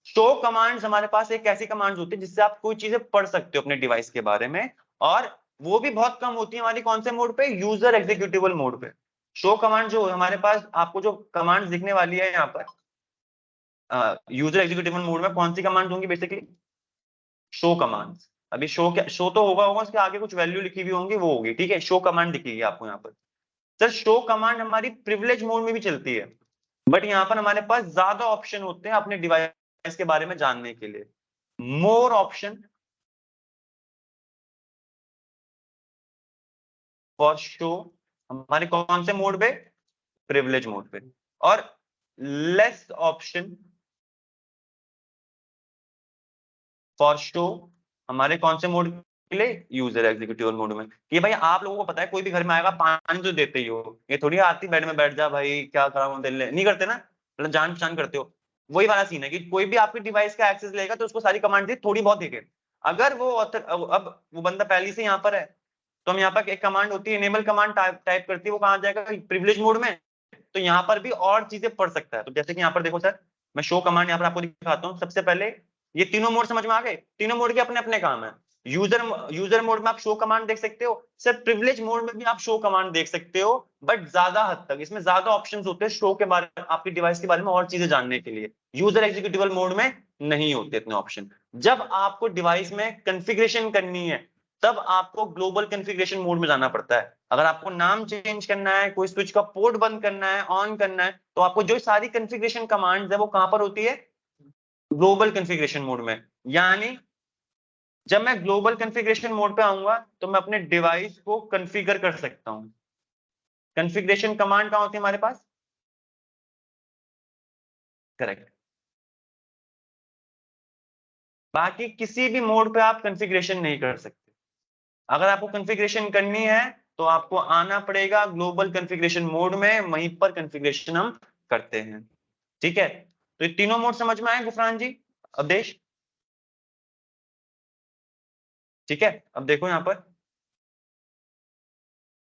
शो कमांड्स हमारे पास एक ऐसी कमांड्स होती है जिससे आप कोई चीजें पढ़ सकते हो अपने डिवाइस के बारे में, और वो भी बहुत कम होती है हमारी कौन से मोड पे? यूजर एग्जीक्यूटेबल मोड पे। शो कमांड जो हमारे पास, आपको जो कमांड दिखने वाली है यहाँ पर यूजर एग्जीक्यूटेबल मोड में, कौन सी कमांड होंगी? Basically show commands. अभी शो तो होगा उसके आगे कुछ वैल्यू लिखी हुई होंगी, वो होगी। ठीक है, शो कमांड दिखेगी आपको यहाँ पर। सर शो कमांड हमारी प्रिविलेज मोड में भी चलती है, बट यहाँ पर हमारे पास ज्यादा ऑप्शन होते हैं अपने डिवाइस के बारे में जानने के लिए, मोर ऑप्शन फॉर शो हमारे कौन से मोड पे? प्रिविलेज मोड पे। और लेस ऑप्शन फॉर शो हमारे कौन से मोड के लिए? यूजर एग्जीक्यूटिव मोड में। कि भाई आप लोगों को पता है, कोई भी घर में आएगा पानी तो देते ही हो, ये थोड़ी आती बेड में बैठ जा भाई क्या करा नहीं करते ना, मतलब जान पहचान करते हो। वही वाला सीन है कि कोई भी आपके डिवाइस का एक्सेस लेगा तो उसको सारी कमांड दी थोड़ी बहुत देखे। अगर वो अब वो बंदा पहले से यहाँ पर है, तो हम यहाँ पर एक कमांड होती है इनेबल कमांड टाइप करती है, वो कहाँ जाएगा? प्रिविलेज मोड में। तो यहाँ पर भी और चीजें पढ़ सकता है। तो जैसे कि यहाँ पर देखो सर, मैं शो कमांड यहाँ पर आपको दिखाता हूँ। सबसे पहले ये तीनों मोड समझ में आ गए? तीनों मोड के अपने अपने काम है। यूजर मोड में आप शो कमांड देख सकते हो, सर प्रिविलेज मोड में भी आप शो कमांड देख सकते हो, बट ज्यादा हद तक इसमें ज्यादा ऑप्शंस होते हैं शो के बारे में, आपकी डिवाइस के बारे में और चीजें जानने के लिए। यूजर एग्जीक्यूटिबल मोड में नहीं होते इतने ऑप्शन। जब आपको डिवाइस में कॉन्फ़िगरेशन करनी है तब आपको ग्लोबल कॉन्फ़िगरेशन मोड में जाना पड़ता है। अगर आपको नाम चेंज करना है, कोई स्विच का पोर्ट बंद करना है, ऑन करना है, तो आपको जो सारी कॉन्फ़िगरेशन कमांड्स है वो कहां पर होती है? ग्लोबल कॉन्फ़िगरेशन मोड में। यानी जब मैं ग्लोबल कॉन्फ़िगरेशन मोड पे आऊंगा तो मैं अपने डिवाइस को कॉन्फ़िगर कर सकता हूं। कॉन्फ़िगरेशन कमांड कहां होती है हमारे पास? करेक्ट। बाकी किसी भी मोड पे आप कॉन्फ़िगरेशन नहीं कर सकते। अगर आपको कॉन्फ़िगरेशन करनी है तो आपको आना पड़ेगा ग्लोबल कॉन्फ़िगरेशन मोड में, वहीं पर कॉन्फ़िगरेशन हम करते हैं। ठीक है, तो ये तीनों मोड समझ में आए गुफरान जी, अवधेश? ठीक है, अब देखो यहाँ पर,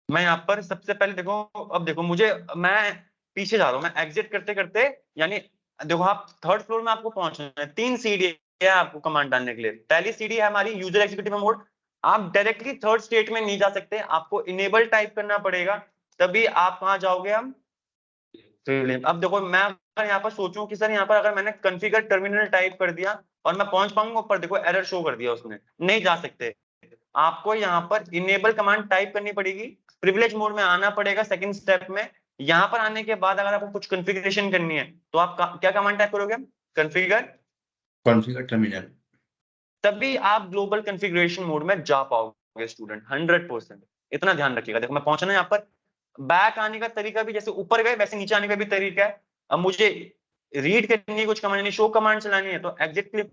मैं यहाँ पर सबसे पहले देखो, अब देखो मुझे, मैं पीछे जा रहा हूँ, मैं एग्जिट करते करते, यानी देखो आप 3rd फ्लोर में आपको पहुंचना है, 3 सीढ़ी है आपको कमांड डालने के लिए। पहली सीढ़ी है हमारी यूजर एग्जीक्यूटिव मोड। आप डायरेक्टली 3rd स्टेट में नहीं जा सकते, आपको इनेबल टाइप करना पड़ेगा, तभी आप कहाँ जाओगे? हम अब देखो मैं अगर यहाँ पर सोचूं कि सर यहाँ पर अगर मैंने कॉन्फ़िगर टर्मिनल टाइप कर दिया और मैं पहुंच पाऊंगा ऊपर, देखो एरर शो कर दिया उसने, नहीं जा सकते। आपको यहाँ पर इनेबल कमांड टाइप करनी पड़ेगी, प्रिविलेज मोड में आना पड़ेगा सेकंड स्टेप में। यहाँ पर आने के बाद अगर आपको कुछ कॉन्फ़िगरेशन करनी है तो आप क्या कमांड टाइप करोगे? Configure terminal. तभी आप ग्लोबल कॉन्फ़िगरेशन मोड में जा पाओगे स्टूडेंट, 100%। इतना ध्यान रखिएगा। देखो मैं पहुंचना है यहाँ पर, बैक आने का तरीका भी जैसे ऊपर गए वैसे नीचे आने का भी तरीका है। अब मुझे रीड करनी है कुछ कमांड, यानी शो कमांड चलानी है, तो एग्जिट क्लिक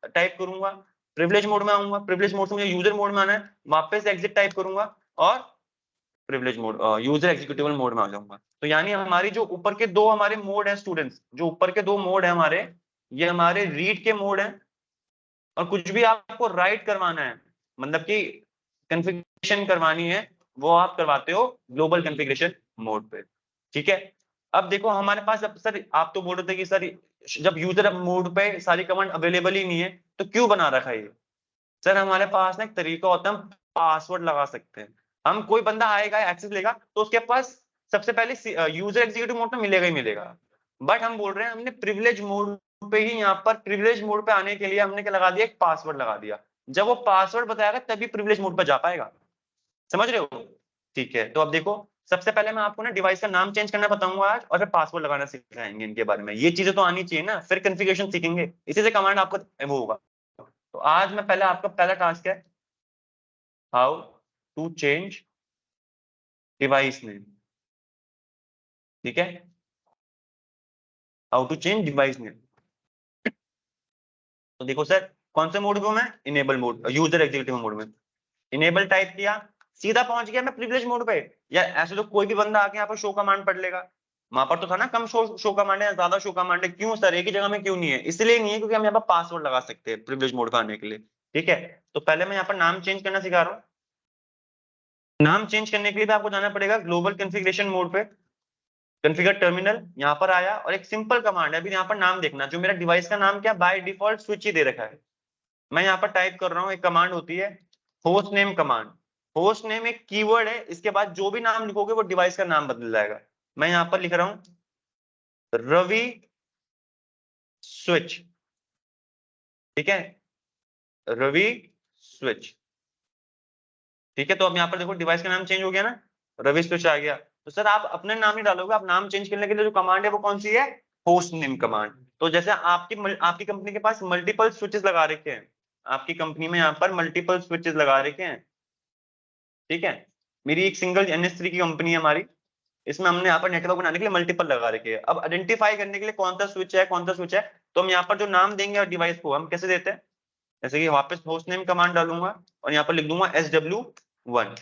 टाइप करूंगा, प्रिविलेज मोड में आऊंगा, प्रिविलेज मोड से मुझे यूजर मोड में आना है, वापस एग्जिट टाइप करूंगा और privilege mode user executable mode में आ जाऊंगा। तो यानी हमारी जो ऊपर के दो हमारे मोड है स्टूडेंट्स, जो ऊपर के 2 मोड है हमारे, ये हमारे रीड के मोड है। और कुछ भी आपको राइट करवाना है, मतलब कि कॉन्फ़िगरेशन करवानी है, वो आप करवाते हो ग्लोबल कॉन्फ़िगरेशन मोड पे। ठीक है, अब देखो हमारे पास, अब सर आप तो बोल रहे थे कि सर जब यूजर मोड पे सारी कमांड अवेलेबल ही नहीं है, तो क्यों बना रखा है ये? सर हमारे पास ना एक तरीका होता है, हम पासवर्ड लगा सकते हैं। हम कोई बंदा आएगा एक्सेस लेगा तो उसके पास सबसे पहले यूजर एग्जीक्यूटिव मोड में मिलेगा ही मिलेगा, बट हम बोल रहे हैं हमने प्रिविलेज मोड पे ही, यहाँ पर प्रिविलेज मोड पे आने के लिए हमने क्या लगा दिया, एक पासवर्ड लगा दिया। जब वो पासवर्ड बताएगा तभी प्रिविलेज मोड पर जा पाएगा। समझ रहे हो? ठीक है, तो अब देखो, सबसे पहले मैं आपको ना डिवाइस का नाम चेंज करना बताऊंगा आज, और फिर पासवर्ड लगाना सिखाएंगे इनके बारे में। ये चीजें तो आनी चाहिए ना, फिर कॉन्फ़िगरेशन सीखेंगे, इसी से कमांड आपको वो होगा। तो आज मैं पहले, आपका पहला टास्क है how to change device name. ठीक है, how to change device name. तो देखो सर, कौन से मोड में मैं, enable mode, user executive mode में इनेबल टाइप किया, सीधा पहुंच गया मैं प्रिविलेज मोड पे। या ऐसे तो कोई भी बंदा आके यहाँ पर शो कमांड पढ़ लेगा, वहां पर तो था ना कम शो कमांड है, ज्यादा शो कमांड है। क्यों सर, एक ही जगह में क्यों नहीं है? इसलिए नहीं है क्योंकि हम यहाँ पर पासवर्ड लगा सकते हैं प्रिविलेज मोड पे आने के लिए। ठीक है, तो पहले मैं यहाँ पर नाम चेंज करना सिखा रहा हूँ। नाम चेंज करने के लिए भी आपको जाना पड़ेगा ग्लोबल कॉन्फ़िगरेशन मोड पे, कॉन्फ़िगर टर्मिनल, यहाँ पर आया और एक सिंपल कमांड है। अभी यहाँ पर नाम देखना, जो मेरा डिवाइस का नाम क्या, बाय डिफॉल्ट स्विच ही दे रखा है। मैं यहाँ पर टाइप कर रहा हूँ, एक कमांड होती है host name command. Host name एक कीवर्ड है, इसके बाद जो भी नाम लिखोगे वो डिवाइस का नाम बदल जाएगा। मैं यहाँ पर लिख रहा हूँ रवि स्विच। ठीक है, रवि स्विच। ठीक है, तो अब यहाँ पर देखो डिवाइस का नाम चेंज हो गया ना, रवि स्विच आ गया। तो सर आप अपने नाम नहीं डालोगे, आप नाम चेंज करने के लिए जो कमांड है वो कौन सी है, होस्ट नेम कमांड। तो जैसे आपकी कंपनी के पास मल्टीपल स्विचेस लगा रखे हैं, आपकी कंपनी में यहाँ पर मल्टीपल स्विचेस लगा रखे हैं। ठीक है, मेरी एक सिंगल NS3 की कंपनी है हमारी, इसमें हमने यहाँ पर नेटवर्क बनाने के लिए मल्टीपल लगा रखे हैं। अब आइडेंटिफाई करने के लिए कौन सा स्विच है, कौन सा स्विच है, तो हम यहाँ पर जो नाम देंगे डिवाइस को हम कैसे देते हैं, जैसे कि वापस होस्ट नेम कमांड डालूंगा और यहाँ पर लिख दूंगा SW1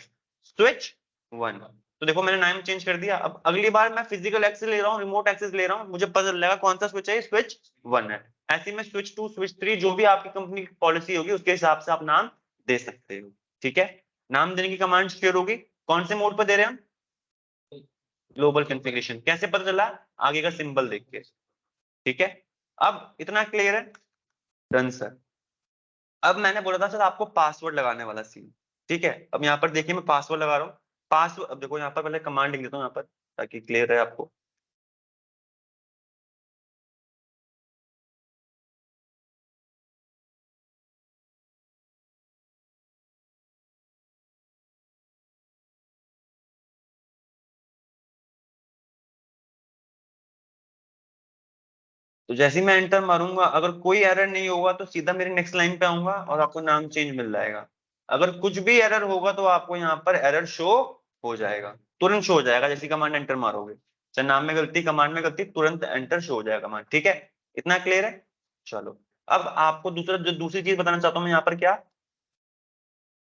स्विच 1। तो देखो मैंने नाम चेंज कर दिया। अब अगली बार मैं फिजिकल एक्सेस ले रहा हूँ, रिमोट एक्सेस ले रहा हूँ, मुझे पता लगेगा कौन सा स्विच है, स्विच 1 है। ऐसे में स्विच 2 स्विच 3 जो भी आपकी कंपनी की पॉलिसी होगी उसके हिसाब से आप नाम दे सकते हो। ठीक है, नाम देने की कमांड शेयर होगी। कौन से मोड पर दे रहे हैं हम, ग्लोबल कॉन्फ़िगरेशन। कैसे पता चला, आगे का सिंबल देख के। ठीक है, अब इतना क्लियर है, डन सर। अब मैंने बोला था सर आपको पासवर्ड लगाने वाला सीन। ठीक है, अब यहाँ पर देखिए मैं पासवर्ड लगा रहा हूँ। पासवर्ड, अब देखो यहाँ पर पहले कमांड लिख देता हूँ यहाँ पर ताकि क्लियर रहे आपको। तो जैसे ही मैं एंटर मारूंगा, अगर कोई एरर नहीं होगा तो सीधा मेरे नेक्स्ट लाइन पे आऊंगा और आपको नाम चेंज मिल जाएगा। अगर कुछ भी एरर होगा तो आपको यहाँ पर एरर शो हो जाएगा, तुरंत शो हो जाएगा। जैसे कमांड एंटर मारोगे, चाहे नाम में गलती कमांड में गलती, तुरंत एंटर शो हो जाएगा कमांड। ठीक है, इतना क्लियर है। चलो, अब आपको दूसरी चीज बताना चाहता हूँ मैं यहाँ पर, क्या,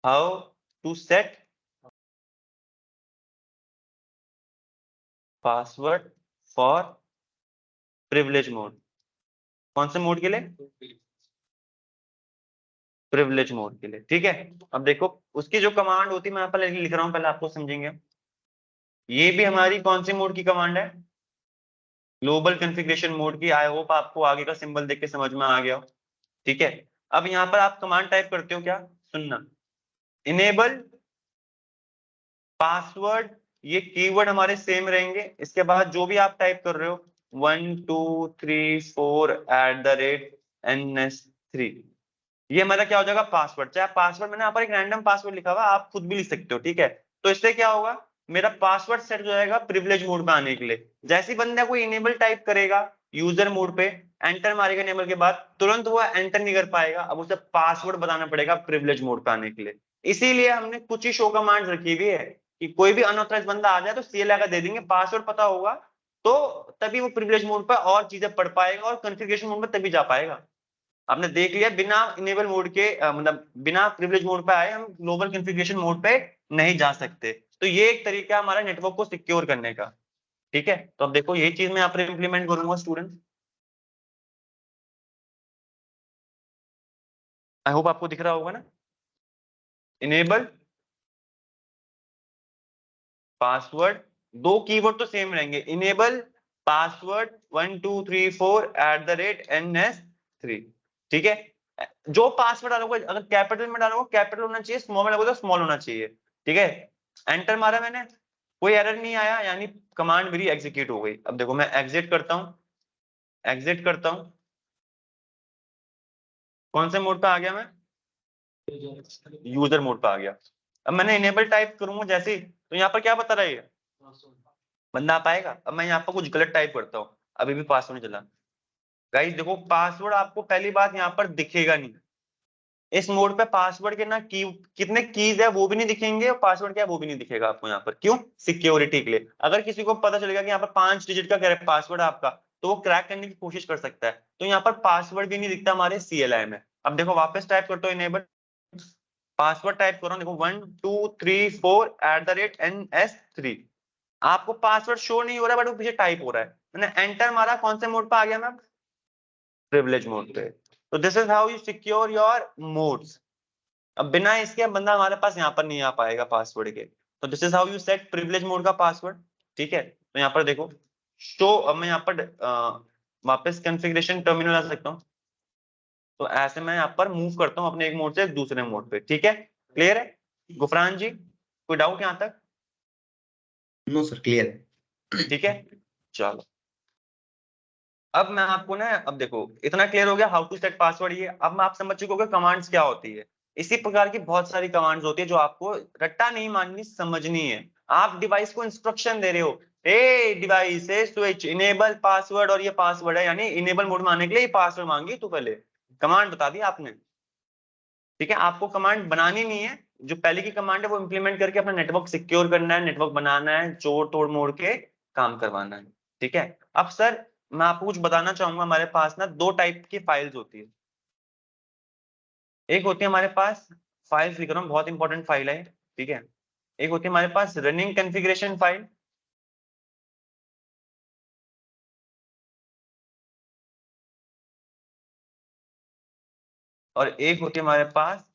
how to set password for privilege mode. कौन से मोड के लिए, प्रिविलेज मोड के लिए। ठीक है, अब देखो उसकी जो कमांड होती है, मैं यहाँ पर लिख रहा हूँ, पहले आपको समझेंगे। ये भी हमारी कौन सी मोड की कमांड है, ग्लोबल कॉन्फ़िगरेशन मोड की। आई होप आपको आगे का सिंबल देख के समझ में आ गया हो। ठीक है, अब यहाँ पर आप कमांड टाइप करते हो, क्या, सुनना, इनेबल पासवर्ड, ये कीवर्ड हमारे सेम रहेंगे। इसके बाद जो भी आप टाइप कर रहे हो 1234@NS3, ये हमारा क्या हो जाएगा, पासवर्ड। चाहे पासवर्ड मैंने यहाँ पर एक रैंडम पासवर्ड लिखा हुआ, आप खुद भी लिख सकते हो। ठीक है, तो इससे क्या होगा, मेरा पासवर्ड सेट हो जाएगा प्रिविलेज मोड पे आने के लिए। जैसे ही बंदा कोई इनेबल टाइप करेगा यूजर मोड पे, एंटर मारेगा इनेबल के बाद, तुरंत वो एंटर नहीं कर पाएगा, अब उसे पासवर्ड बताना पड़ेगा प्रिविलेज मोड पे आने के लिए। इसीलिए हमने कुछ ही शो कमांड रखी हुई है कि कोई भी अनऑथराइज बंदा आ जाए तो CLI का दे देंगे, पासवर्ड पता होगा तो तभी वो प्रिविलेज मोड पर और चीजें पढ़ पाएगा और कॉन्फ़िगरेशन मोड में तभी जा पाएगा। आपने देख लिया, बिना इनेबल मोड के मतलब बिना प्रिविलेज मोड पे आए हम ग्लोबल कॉन्फ़िगरेशन मोड पे नहीं जा सकते। तो ये एक तरीका है हमारा नेटवर्क को सिक्योर करने का। ठीक है, तो अब देखो ये चीज मैं यहाँ पर इंप्लीमेंट करूंगा स्टूडेंट। आई होप आपको दिख रहा होगा ना, इनेबल पासवर्ड, दो कीवर्ड तो सेम रहेंगे, इनेबल पासवर्ड 1234@NS3। ठीक है, जो पासवर्ड डालोगे अगर कैपिटल में डालोगे कैपिटल होना चाहिए, स्मॉल में डालोगे तो स्मॉल होना चाहिए, ठीक है। एंटर मारा मैंने, कोई एरर नहीं आया, यानी कमांड मेरी एग्जीक्यूट हो गई। अब देखो मैं एग्जिट करता हूं, एग्जिट करता हूं, कौन से मोड पे आ गया मैं, यूजर मोड पे आ गया। अब मैंने इनेबल टाइप करूंगा जैसे ही, तो यहाँ पर क्या बता रहा है, बंदा आ पाएगा। अब मैं यहाँ पर कुछ गलत टाइप करता हूँ, अभी भी पासवर्ड नहीं चला। गाइस देखो पासवर्ड आपको पहली बात यहाँ पर दिखेगा नहीं, इस मोड पे पासवर्ड के ना की कितने कीज है वो भी नहीं दिखेंगे, और पासवर्ड क्या है वो भी नहीं दिखेगा आपको यहाँ पर। क्यों? सिक्योरिटी के लिए। अगर किसी को पता चलेगा कि यहाँ पर 5 डिजिट का पासवर्ड है आपका, तो वो क्रैक करने की कोशिश कर सकता है। तो यहाँ पर पासवर्ड भी नहीं दिखता हमारे CLI में। अब देखो वापस टाइप करते हो इनेबल, पासवर्ड टाइप करो, देखो 1234@NS3, आपको पासवर्ड शो नहीं हो रहा बट वो पीछे टाइप हो रहा है। मैंने एंटर मारा, कौन से मोड पे आ गया मैं, प्रिविलेज मोड पे। तो this is how you secure your modes. अब बिना इसके बंदा हमारे पास यहाँ पर नहीं आ पाएगा पासवर्ड के। तो this is how you set privilege mode का पासवर्ड, ठीक है। तो यहाँ पर देखो शो, अब मैं यहाँ पर वापस कॉन्फ़िगरेशन टर्मिनल आ सकता हूँ। तो ऐसे मैं यहाँ पर मूव करता हूँ अपने एक मोड से दूसरे मोड पे, ठीक है। क्लियर है गुफरान जी, कोई डाउट यहाँ तक? नो सर, क्लियर है। ठीक है चलो, अब मैं आपको ना, अब देखो इतना क्लियर हो गया हाउ टू सेट पासवर्ड। ये अब आप समझ चुके हो कि कमांड्स क्या होती है। इसी प्रकार की बहुत सारी कमांड्स होती है जो आपको रट्टा नहीं माननी, समझनी है। आप डिवाइस को इंस्ट्रक्शन दे रहे हो, ए डिवाइस है स्विच इनेबल पासवर्ड, और ये पासवर्ड है, यानी इनेबल मोड में आने के लिए ये पासवर्ड मांगी, तो पहले कमांड बता दी आपने, ठीक है। आपको कमांड बनानी नहीं है, जो पहले की कमांड है वो इंप्लीमेंट करके अपना नेटवर्क सिक्योर करना है, नेटवर्क बनाना है, जोड़ तोड़ मोड़ के काम करवाना है, ठीक है। अब सर मैं आपको कुछ बताना चाहूंगा, हमारे पास ना 2 टाइप की फाइल्स होती है। एक होती है हमारे पास, फाइल्स लिख रहा हूँ, बहुत इंपॉर्टेंट फाइल है, ठीक है। एक होती है हमारे पास रनिंग कॉन्फ़िगरेशन फाइल, और एक होती है हमारे पास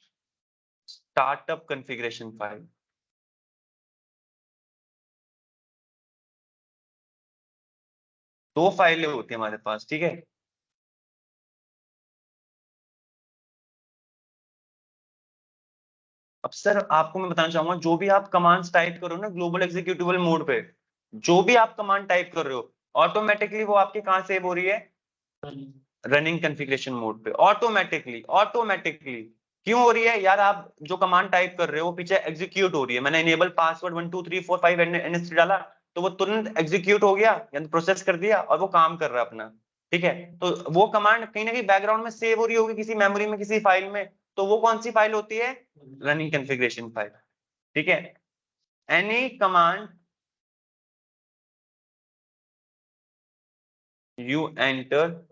स्टार्टअप कॉन्फ़िगरेशन फाइल। दो फाइलें होती है हमारे पास, ठीक है। अब सर आपको मैं बताना चाहूंगा, जो भी आप कमांड्स टाइप करो ना ग्लोबल एग्जीक्यूटिबल मोड पे, जो भी आप कमांड टाइप कर रहे हो ऑटोमेटिकली वो आपके कहां सेव हो रही है, रनिंग कॉन्फ़िगरेशन मोड पे। ऑटोमेटिकली, ऑटोमेटिकली क्यों हो रही है यार, आप जो कमांड टाइप कर रहे हो पीछे एग्जीक्यूट हो रही है। मैंने इनेबल पासवर्ड 1 2 3 4 5 NS3 डाला, तो वो तुरंत एग्जीक्यूट हो गया, यानी प्रोसेस कर दिया, और वो काम कर रहा है अपना, ठीक है। तो वो कमांड कहीं ना कहीं बैकग्राउंड में सेव हो रही होगी किसी मेमोरी में, किसी फाइल में, तो वो कौन सी फाइल होती है, रनिंग कॉन्फ़िगरेशन फाइल, ठीक है। Any command you enter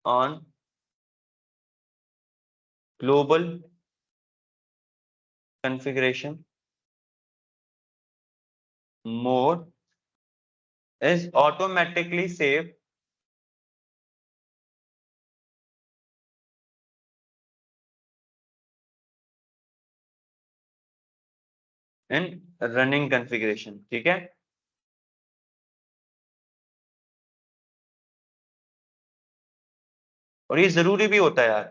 on global configuration mode is automatically saved in running configuration, ठीक है। और ये जरूरी भी होता है यार,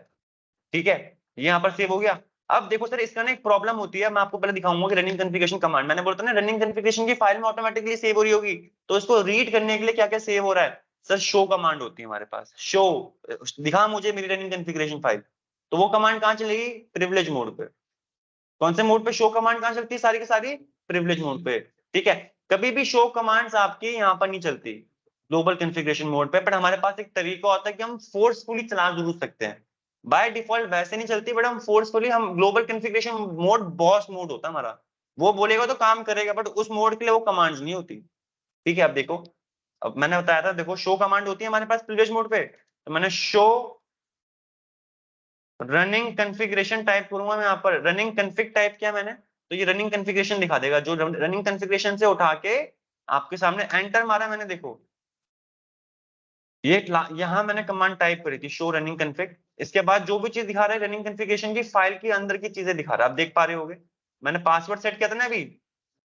ठीक है। ये यहाँ पर सेव हो गया। अब देखो सर इसका ना एक प्रॉब्लम होती है, मैं आपको पहले दिखाऊंगा कि रनिंग कॉन्फ़िगरेशन कमांड, मैंने बोला था ना रनिंग कॉन्फ़िगरेशन की फाइल में ऑटोमेटिकली सेव हो रही होगी, तो इसको रीड करने के लिए क्या क्या सेव हो रहा है सर, शो कमांड होती है हमारे पास। शो, दिखा मुझे मेरी रनिंग कॉन्फ़िगरेशन फाइल, तो वो कमांड कहाँ चलेगी, प्रिविलेज मोड पे। कौन से मोड पे शो कमांड कहाँ चलती है, सारी की सारी प्रिविलेज मोड पे, ठीक है। कभी भी शो कमांड्स आपकी यहाँ पर नहीं चलती ग्लोबल कॉन्फ़िगरेशन मोड पे, बट हमारे पास एक तरीका होता है कि हम फोर्सफुली चला जरूर सकते हैं। बाय डिफॉल्ट वैसे नहीं चलती, बट हम फोर्सफुली, हम global configuration mode boss mode होता है हमारा, वो बोलेगा तो काम करेगा, बट उस मोड के लिए वो कमांड्स नहीं होती, ठीक है। अब देखो, अब मैंने बताया था, देखो शो कमांड होती है हमारे पास प्रिविलेज मोड पे, तो मैंने शो रनिंग कॉन्फ़िगरेशन टाइप करूंगा मैं यहाँ पर, रनिंग कॉन्फ़िग टाइप किया मैंने, तो ये रनिंग कॉन्फ़िगरेशन दिखा देगा, जो रनिंग कॉन्फ़िगरेशन से उठा के आपके सामने एंटर मारा मैंने, देखो ये यहाँ मैंने कमांड टाइप करी थी शो रनिंग कॉन्फ़िग, इसके बाद जो भी चीज दिखा रहा है रनिंग कॉन्फ़िगरेशन की फाइल के अंदर की चीजें दिखा रहा है, आप देख पा रहे होगे। मैंने पासवर्ड सेट किया था ना अभी,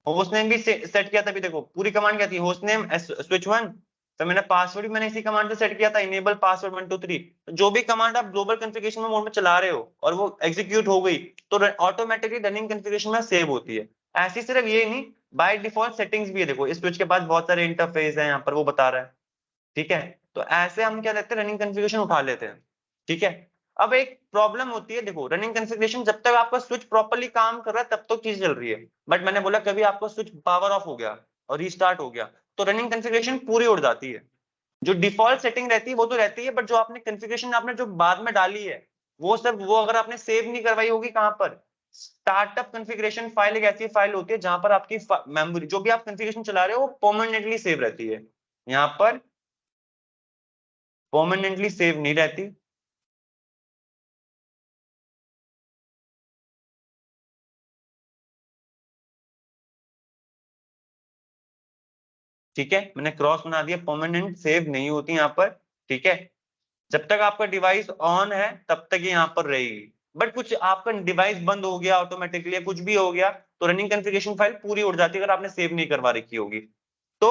होस्ट नेम भी सेट किया था अभी, देखो पूरी कमांड क्या थी, होस्ट नेम स्विच 1 तो मैंने पासवर्ड भी मैंने इसी कमांड से सेट किया था, इनेबल पासवर्ड 1 2 3। जो भी कमांड आप ग्लोबल कॉन्फ़िगरेशन में मोड में चला रहे हो और वो एग्जीक्यूट हो गई तो ऑटोमेटिकली रनिंग कॉन्फ़िगरेशन में सेव होती है। ऐसी सिर्फ ये नहीं, बाय डिफॉल्ट सेटिंग्स भी है, देखो इस स्विच के पास बहुत सारे इंटरफेस है, यहाँ पर वो बता रहा है, ठीक है। तो ऐसे हम क्या लेते हैं, रनिंग कॉन्फ़िगरेशन उठा लेते हैं, ठीक है। अब एक प्रॉब्लम होती है, देखो रनिंग कॉन्फ़िगरेशन जब तक आपका स्विच प्रॉपर्ली काम कर रहा है तब तक चीज चल रही है, बट मैंने बोला कभी आपका स्विच पावर ऑफ हो गया और रीस्टार्ट हो गया तो रनिंग कॉन्फ़िगरेशन पूरी उड़ जाती है। जो डिफॉल्ट सेटिंग रहती है वो तो रहती है, बट जो आपने कॉन्फ़िगरेशन आपने जो बाद में डाली है वो सब, वो अगर आपने सेव नहीं करवाई होगी कहां पर, स्टार्टअप कॉन्फ़िगरेशन फाइल एक ऐसी फाइल होती है जहां पर आपकी मेमोरी जो भी आप कॉन्फ़िगरेशन चला रहे हो वो परमानेंटली सेव रहती है, यहाँ पर परमानेंटली सेव नहीं रहती। ठीक है, मैंने क्रॉस बना दिया, परमानेंट सेव नहीं होती यहाँ पर, ठीक है। जब तक आपका डिवाइस ऑन है तब तक ये यहाँ पर रहेगी, बट कुछ आपका डिवाइस बंद हो गया ऑटोमेटिकली, कुछ भी हो गया तो रनिंग कॉन्फ़िगरेशन फाइल पूरी उड़ जाती है अगर आपने सेव नहीं करवा रखी होगी। तो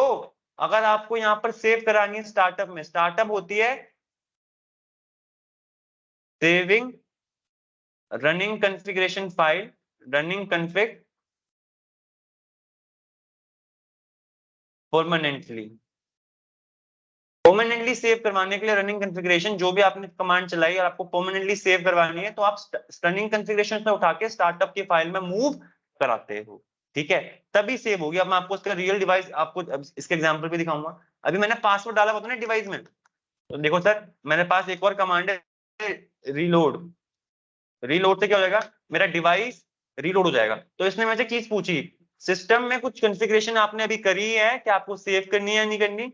अगर आपको यहाँ पर सेव करानी है स्टार्टअप में, स्टार्टअप होती है saving running configuration file, running config permanently save करवाने के लिए रनिंग कॉन्फ़िगरेशन जो भी आपने कमांड चलाई और आपको परमानेंटली सेव करवानी है तो आप रनिंग कॉन्फ़िगरेशन से उठा के स्टार्टअप की फाइल में मूव कराते हो, ठीक है, तभी सेव होगी। अब मैं आपको इसका रियल डिवाइस आपको इसके एग्जांपल भी दिखाऊंगा। अभी मैंने पासवर्ड डाला होता है ना डिवाइस में, तो देखो सर मेरे पास एक और कमांड है रीलोड। रीलोड से क्या हो जाएगा, मेरा डिवाइस रीलोड हो जाएगा। तो इसने मुझे चीज पूछी, सिस्टम में कुछ कॉन्फ़िगरेशन आपने अभी करी है कि आपको सेव करनी है या नहीं करनी।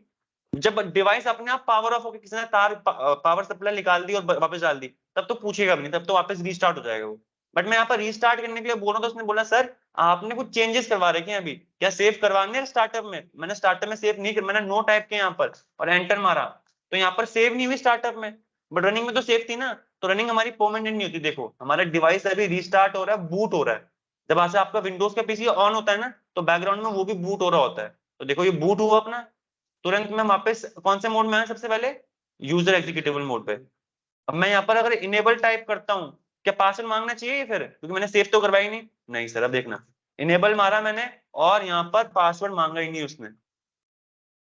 जब डिवाइस अपने आप पावर ऑफ होकर किसी ने तार पावर सप्लाई निकाल दी और वापस डाल दी तब तो पूछेगा भी नहीं, तब तो वापस रीस्टार्ट हो जाएगा वो। बट मैं यहाँ पर रीस्टार्ट करने के लिए बोल रहा हूँ तो उसने बोला सर आपने कुछ चेंजेस करवा रखे हैं अभी, क्या सेव करवाने हैं स्टार्टअप में। मैंने स्टार्टअप में सेव नहीं कर, मैंने नो टाइप किया यहाँ पर और एंटर मारा तो यहाँ पर सेव नहीं हुई स्टार्टअप में, बट रनिंग में तो सेव थी ना। तो रनिंग हमारी परमानेंट नहीं होती। देखो हमारा डिवाइस अभी रीस्टार्ट हो रहा है, बूट हो रहा है। जब ऐसे आपका विंडोज का पीसी ऑन होता है ना तो बैकग्राउंड में वो भी बूट हो रहा होता है। तो देखो ये बूट हुआ अपना, तुरंत मैं वापस कौन से मोड में आया, सबसे पहले यूजर एग्जीक्यूटेबल मोड पे। अब मैं यहाँ पर अगर इनेबल टाइप करता हूँ, क्या पासवर्ड मांगना चाहिए फिर, क्योंकि मैंने सेव तो करवाई नहीं सर। अब देखना इनेबल मारा मैंने और यहाँ पर पासवर्ड मांगा ही नहीं उसने।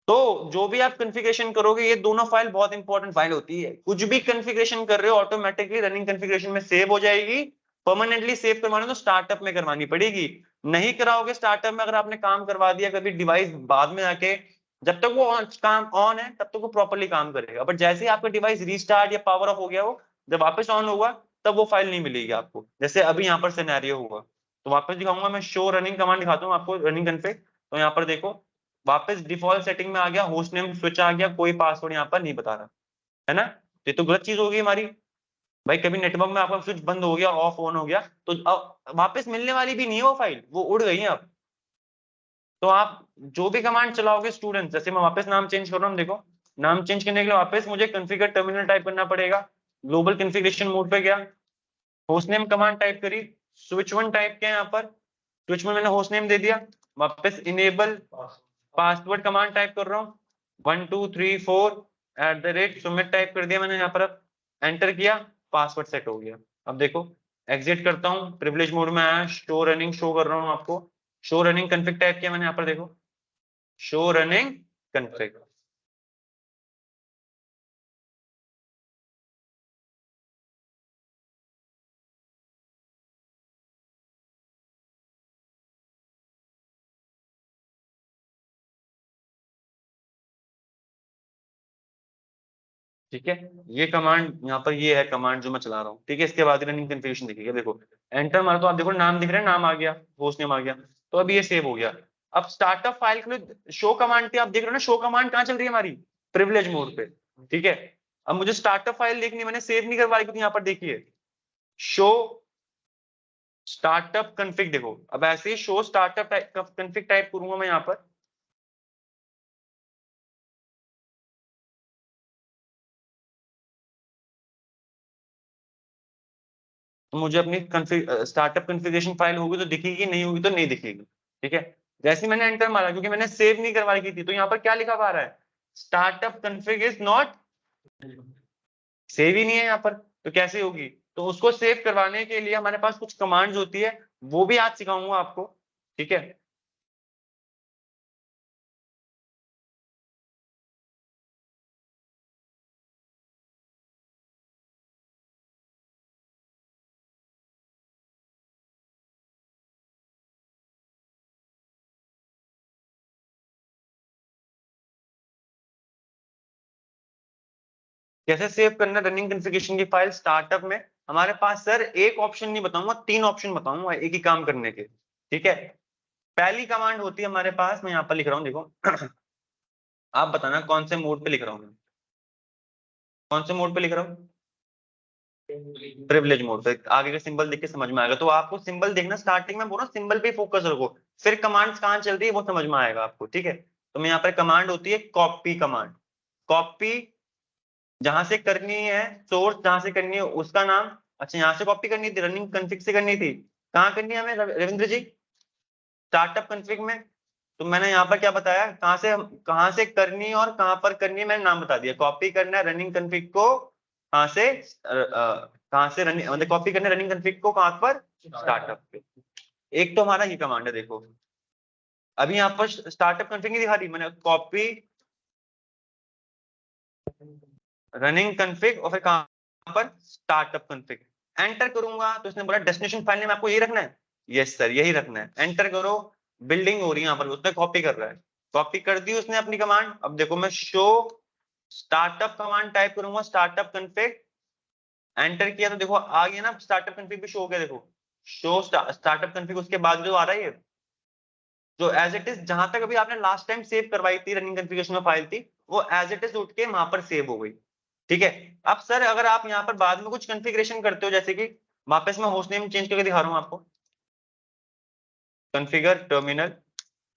तो जो भी आप कॉन्फ़िगरेशन करोगे, ये दोनों फाइल बहुत इंपॉर्टेंट फाइल होती है। कुछ भी कॉन्फ़िगरेशन कर रहे हो ऑटोमेटिकली रनिंग कॉन्फ़िगरेशन में सेव हो जाएगी। परमानेंटली सेव करवाना तो स्टार्टअप में करवानी पड़ेगी। नहीं कराओगे स्टार्टअप में, अगर आपने काम करवा दिया कभी डिवाइस बाद में आके, जब तक वो काम ऑन है तब तक वो प्रॉपर्ली काम करेगा, बट जैसे ही आपका डिवाइस रीस्टार्ट या पावर ऑफ हो गया हो, जब वापस ऑन होगा तब वो फाइल नहीं मिलेगी आपको। जैसे अभी यहाँ पर सिनेरियो हुआ, तो वापस दिखाऊंगा मैं, शो रनिंग कमांड दिखाता हूँ आपको, रनिंग कॉन्फ़िग। तो यहाँ पर देखो वापस डिफॉल्ट सेटिंग में आ गया, होस्ट नेम स्विच आ गया, कोई पासवर्ड यहाँ पर नहीं बता रहा है ना। ये तो गलत चीज होगी हमारी भाई। कभी नेटवर्क में आपका स्विच बंद हो गया, ऑफ ऑन हो गया तो वापस मिलने वाली भी नहीं है वो फाइल, वो उड़ गई है अब। तो आप जो भी कमांड चलाओगे स्टूडेंट, जैसे मैं वापस नाम चेंज कर रहा हूँ, देखो नाम चेंज करने के लिए वापस मुझे कॉन्फ़िगर टर्मिनल टाइप करना पड़ेगा। ग्लोबल कॉन्फ़िगरेशन मोड पे गया, होस्ट नेम कमांड टाइप करी, स्विच वन टाइप किया, यहाँ पर स्विच में मैंने होस्ट नेम दे दिया। वापस इनेबल पासवर्ड कमांड टाइप कर रहा हूँ, 1234 @ सुमित टाइप कर दिया मैंने यहाँ पर। अब एंटर किया, पासवर्ड सेट हो गया। अब देखो एग्जिट करता हूँ, प्रिविलेज मोड में आया, शो रनिंग शो कर रहा हूँ आपको। शो रनिंग कॉन्फ़िग टाइप किया मैंने यहाँ पर, देखो शो रनिंग कॉन्फ़िग। ठीक है, ये कमांड यहाँ पर, ये है कमांड जो मैं चला रहा हूँ, ठीक है। इसके बाद रनिंग कॉन्फ़िगरेशन दिखेगा, देखो एंटर मारो तो आप देखो नाम दिख रहा है, नाम आ गया, होस्ट नेम आ गया, तो अब ये सेव हो गया। अब स्टार्टअप फाइल के लिए शो कमांड थी, आप देख रहे हो ना शो कमांड कहाँ चल रही है हमारी, प्रिविलेज मोड पे, ठीक है। अब मुझे स्टार्टअप फाइल देखनी, मैंने सेव नहीं करवाई थी, यहाँ पर देखिए शो स्टार्टअप कॉन्फ़िग, देखो अब ऐसे ही शो स्टार्टअप कॉन्फ़िग टाइप करूंगा मैं यहाँ पर। तो मुझे अपनी स्टार्टअप कॉन्फ़िगरेशन फाइल होगी तो दिखेगी, नहीं होगी तो नहीं दिखेगी, ठीक है। जैसे ही मैंने एंटर मारा, क्योंकि मैंने सेव नहीं करवा रखी थी, तो यहाँ पर क्या लिखा हुआ आ रहा है, startup config is not save ही नहीं है यहाँ पर, तो कैसे होगी? तो उसको सेव करवाने के लिए हमारे पास कुछ कमांड्स होती है, वो भी आज सिखाऊंगा आपको, ठीक है। कैसे सेव करना रनिंग कॉन्फ़िगरेशन की फाइल स्टार्टअप में? हमारे पास सर एक ऑप्शन नहीं बताऊंगा, 3 ऑप्शन बताऊंगा एक ही काम करने के, ठीक है। पहली कमांड होती है हमारे पास, मैं यहाँ पर लिख रहा हूँ, देखो आप बताना कौन से मोड पे लिख रहा हूँ मैं, कौन से मोड पे लिख रहा हूँ? प्रिविलेज मोड पे। आगे का सिंबल देख के समझ में आएगा, तो आपको सिंबल देखना, स्टार्टिंग में बोला सिंबल पे फोकस रखो, फिर कमांड्स कहाँ चल रही है वो समझ में आएगा आपको, ठीक है। तो मैं यहाँ पर कमांड होती है कॉपी कमांड, कॉपी जहां से करनी है, सोर्स जहां से करनी है उसका नाम, अच्छा यहाँ से कॉपी करनी थी, रनिंग कॉन्फ़िग से करनी थी, कहाँ करनी है हमें रविंद्र जी? स्टार्टअप कॉन्फ़िग में। तो मैंने यहाँ पर क्या बताया, कहाँ से करनी है और कहाँ पर करनी है, मैंने नाम बता दिया। कॉपी करना है रनिंग कॉन्फ़िग को, कहाँ से रनिंग, मतलब कॉपी करना है रनिंग कॉन्फ़िग को कहाँ पर? स्टार्टअप पे। एक तो हमारा ये कमांड है, देखो अभी यहाँ पर स्टार्टअप कॉन्फ़िग नहीं दिखा रही, मैंने कॉपी रनिंग कॉन्फ़िग और फिर कहाँ पर? Startup config. एंटर करूंगा तो इसने बोला डेस्टिनेशन फाइल नेम आपको यही रखना है, यस सर यही रखना है। एंटर करो, बिल्डिंग हो रही है यहाँ पर, उसने कॉपी कर रहा है, कॉपी कर दी उसने अपनी कमांड। अब देखो मैं शो स्टार्टअप कमांड टाइप करूंगा, स्टार्टअप कॉन्फ़िग, एंटर किया तो देखो आ गया ना, स्टार्टअप कॉन्फ़िग भी शो हो गया, देखो शो स्टार्टअप कॉन्फ़िग, उसके बाद जो आ रहा है ये जो एज इट इज, जहां तक अभी आपने लास्ट टाइम सेव करवाई थी रनिंग कॉन्फ़िगरेशन में फाइल थी, वो एज इट इज उठ के वहां पर सेव हो गई, ठीक है। अब सर अगर आप यहाँ पर बाद में कुछ कॉन्फ़िगरेशन करते हो, जैसे कि वापस मैं होस्ट नेम चेंज करके दिखा रहा हूँ आपको, कॉन्फ़िगर टर्मिनल,